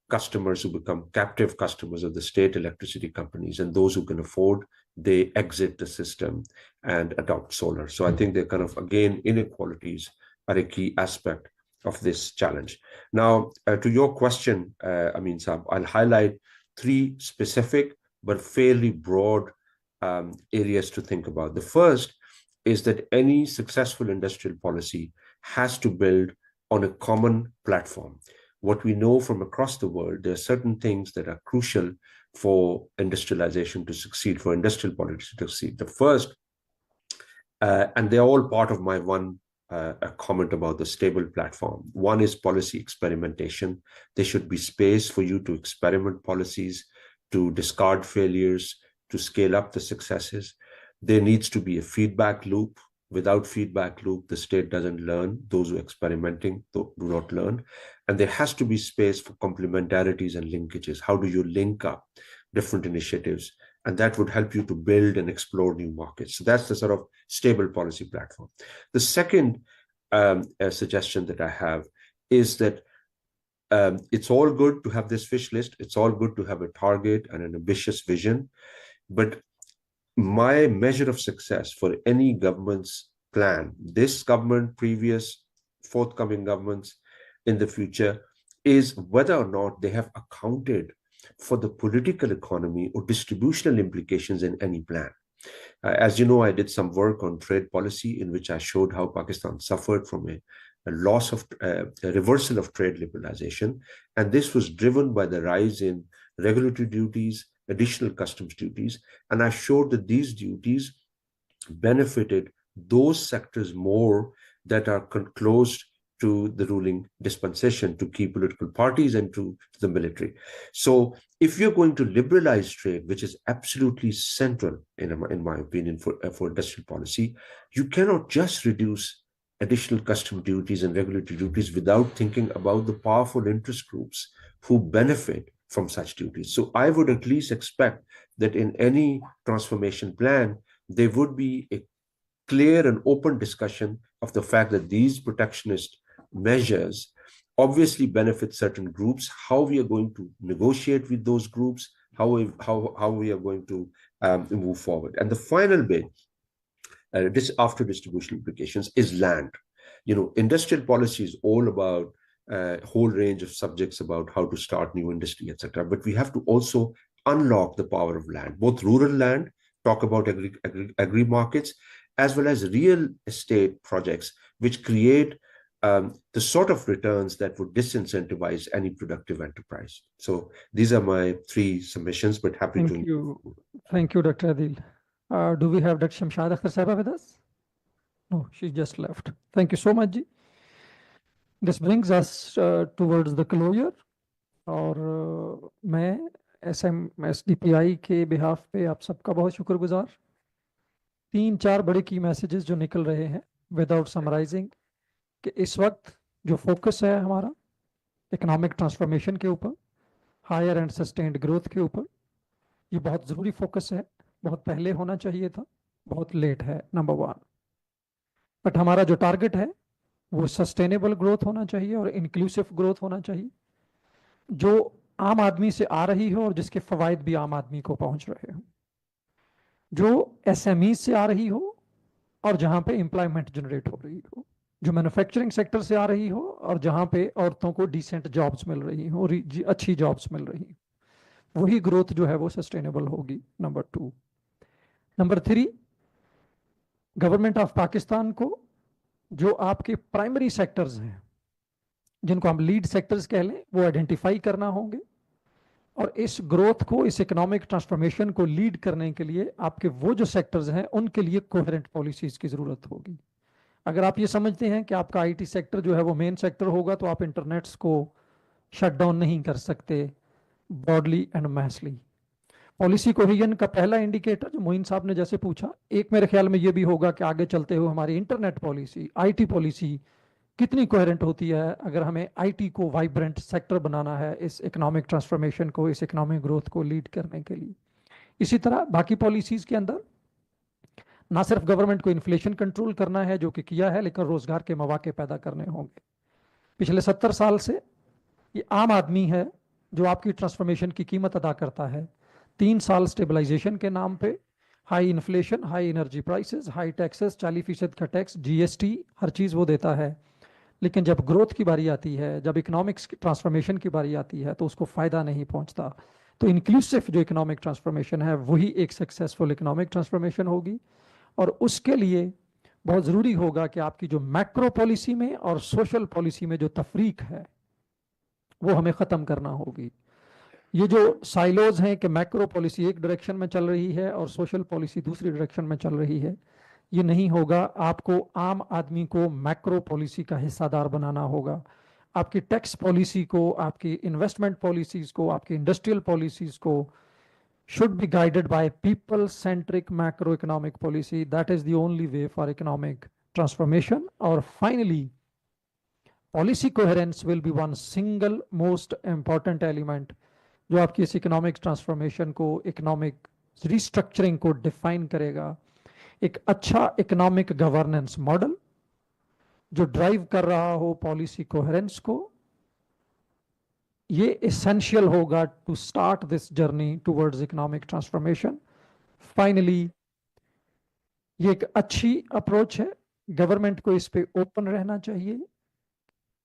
customers who become captive customers of the state electricity companies, and those who can afford, they exit the system and adopt solar. So I think they're kind of, again, inequalities are a key aspect of this challenge. Now, to your question, Amin Saab, I'll highlight three specific but fairly broad areas to think about. The first is that any successful industrial policy has to build on a common platform. What we know from across the world, there are certain things that are crucial for industrialization to succeed, for industrial policy to succeed. The first, and they're all part of my one a comment about the stable platform. One is policy experimentation. There should be space for you to experiment policies, to discard failures, to scale up the successes. There needs to be a feedback loop. Without feedback loop, the state doesn't learn. Those who are experimenting do not learn. And there has to be space for complementarities and linkages. How do you link up different initiatives? And that would help you to build and explore new markets. So that's the sort of stable policy platform. The second suggestion that I have is that it's all good to have this wish list. It's all good to have a target and an ambitious vision. But my measure of success for any government's plan, this government, previous, forthcoming governments in the future, is whether or not they have accounted for the political economy or distributional implications in any plan. As you know, I did some work on trade policy in which I showed how Pakistan suffered from a loss of a reversal of trade liberalization. And this was driven by the rise in regulatory duties, additional customs duties. And I showed that these duties benefited those sectors more that are close to the ruling dispensation, to key political parties and to the military. So if you're going to liberalize trade, which is absolutely central, in my opinion, for industrial policy, you cannot just reduce additional custom duties and regulatory duties without thinking about the powerful interest groups who benefit from such duties. So I would at least expect that in any transformation plan, there would be a clear and open discussion of the fact that these protectionist measures obviously benefit certain groups, how we are going to negotiate with those groups, how we are going to move forward. And the final bit, this after distribution implications, is land. You know, industrial policy is all about a whole range of subjects about how to start new industry, etc. But we have to also unlock the power of land, both rural land, talk about agri markets, as well as real estate projects, which create the sort of returns that would disincentivize any productive enterprise. So these are my three submissions, but happy Thank you. Thank you, Dr. Adil. Do we have Dr. Shamshad Akhtar Sahaba with us? No, she just left. Thank you so much, Ji. This brings us towards the closure. और मैं SDPI के behalf पे आप सबका बहुत शुक्रगुजार. 3-4 बड़े की मैसेजेस जो निकल रहे हैं विदाउट समराइजिंग, कि इस वक्त जो फोकस है हमारा इकोनॉमिक ट्रांसफॉर्मेशन के ऊपर, हायर एंड सस्टेन्ड ग्रोथ के ऊपर, ये बहुत ज़रूरी फोकस है. बहुत पहले होना चाहिए था, बहुत लेट है, नंबर 1. बट हमारा जो टारगेट है वो सस्टेनेबल ग्रोथ होना चाहिए और इंक्लूसिव ग्रोथ होना चाहिए, जो आम आदमी से आ रही हो और जिसके फ़वाइद भी आम आदमी को पहुंच रहे हो, जो SME से आ रही हो और जहां पे एम्प्लॉयमेंट जनरेट हो रही हो. جو مینوفیکچرنگ سیکٹر سے آ رہی ہو اور جہاں پہ عورتوں کو ڈیسنٹ جابس مل رہی ہوں, اچھی جابس مل رہی ہوں, وہی گروتھ جو ہے وہ سسٹینیبل ہوگی. Number 2. Number 3, government of Pakistan کو جو آپ کے پرائمری سیکٹرز ہیں, جن کو ہم لیڈ سیکٹرز کہہ لیں, وہ آئیڈینٹیفائی کرنا ہوں گے, اور اس گروتھ کو, اس اکنامک ٹرانسفارمیشن کو لیڈ کرنے کے لیے آپ کے وہ جو سیکٹرز ہیں ان کے لیے کوہرنٹ پالیسیز کی ضرورت ہوگی. اگر آپ یہ سمجھتے ہیں کہ آپ کا آئی ٹی سیکٹر جو ہے وہ مین سیکٹر ہوگا تو آپ انٹرنیٹس کو شٹ ڈاؤن نہیں کر سکتے براڈلی اینڈ میسلی. پالیسی کوہیژن کا پہلا انڈیکیٹر جو معین صاحب نے جیسے پوچھا, ایک میرے خیال میں یہ بھی ہوگا کہ آگے چلتے ہوئے ہماری internet policy, I T policy کتنی کوہرنٹ ہوتی ہے اگر ہمیں آئی ٹی کو وائبرنٹ سیکٹر بنانا ہے اس اکنامک ٹرانسفارمیشن کو, اس اکنامک گروتھ کو لیڈ کرنے کے لیے. اسی طرح باقی پالیسیز کے اندر نہ صرف گورنمنٹ کو انفلیشن کنٹرول کرنا ہے جو کہ کیا ہے, لیکن روزگار کے مواقع پیدا کرنے ہوں گے. پچھلے 70 سال سے یہ عام آدمی ہے جو آپ کی ٹرانسفارمیشن کی قیمت ادا کرتا ہے. 3 سال سٹیبلائزیشن کے نام پہ, high inflation, high energy prices, high taxes, 40% کا ٹیکس, جی ایس ٹی, ہر چیز وہ دیتا ہے. لیکن جب گروتھ کی باری آتی ہے, جب اکنامکس ٹرانسفارمیشن کی باری آتی ہے تو اس کو فائدہ نہیں پہنچتا. تو انکلوسو جو اکنامک ٹرانسفارمیشن ہے وہی ایک سکسیسفل اکنامک ٹرانسفارمیشن ہوگی. اور اس کے لیے بہت ضروری ہوگا کہ آپ کی جو میکرو پالیسی میں اور سوشل پالیسی میں جو تفریق ہے وہ ہمیں ختم کرنا ہوگی. یہ جو سائلوز ہیں کہ میکرو پالیسی ایک ڈائریکشن میں چل رہی ہے اور سوشل پالیسی دوسری ڈائریکشن میں چل رہی ہے, یہ نہیں ہوگا. آپ کو عام آدمی کو میکرو پالیسی کا حصہ دار بنانا ہوگا. آپ کی ٹیکس پالیسی کو, آپ کی انویسٹمنٹ پالیسیز کو, آپ کی انڈسٹریل پالیسیز کو should be guided by people-centric macroeconomic policy. That is the only way for economic transformation. Or finally, policy coherence will be one single most important element جو آپ کی اس economic transformation کو, economic restructuring کو define کرے گا. ایک اچھا economic governance model جو drive کر رہا ہو policy coherence کو, یہ essential ہوگا to start this journey towards economic transformation. Finally, یہ ایک اچھی اپروچ ہے. گورنمنٹ کو اس پہ اوپن رہنا چاہیے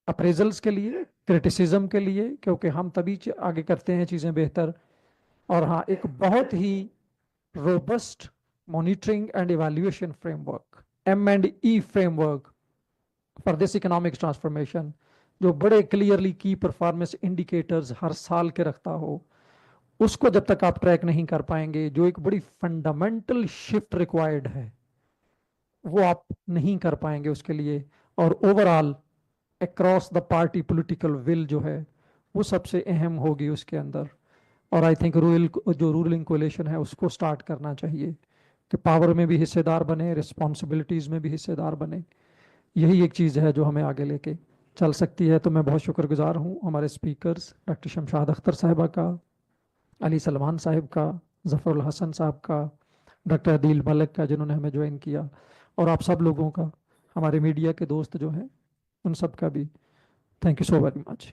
اپریزلز کے لیے, کرٹیسزم کے لیے, کیونکہ ہم تبھی آگے کرتے ہیں چیزیں بہتر. اور ہاں, ایک بہت ہی robust monitoring and evaluation framework, M&E framework for this economic transformation, جو بڑے کلیئرلی کی پرفارمنس انڈیکیٹرز ہر سال کے رکھتا ہو, اس کو جب تک آپ ٹریک نہیں کر پائیں گے, جو ایک بڑی فنڈامنٹل شفٹ ریکوائرڈ ہے وہ آپ نہیں کر پائیں گے اس کے لیے. اور overall across the party political will جو ہے وہ سب سے اہم ہوگی اس کے اندر. اور آئی تھنک جو رولنگ کولیشن ہے اس کو سٹارٹ کرنا چاہیے کہ پاور میں بھی حصے دار بنے, رسپانسبلٹیز میں بھی حصے دار بنے. یہی ایک چیز ہے جو ہمیں آگے لے کے چل سکتی ہے. تو میں بہت شکر گزار ہوں ہمارے اسپیکرز ڈاکٹر شمشاد اختر صاحبہ کا, علی سلمان صاحب کا, ظفر الحسن صاحب کا, ڈاکٹر عدیل ملک کا جنہوں نے ہمیں جوائن کیا, اور آپ سب لوگوں کا, ہمارے میڈیا کے دوست جو ہیں ان سب کا بھی thank you so very much.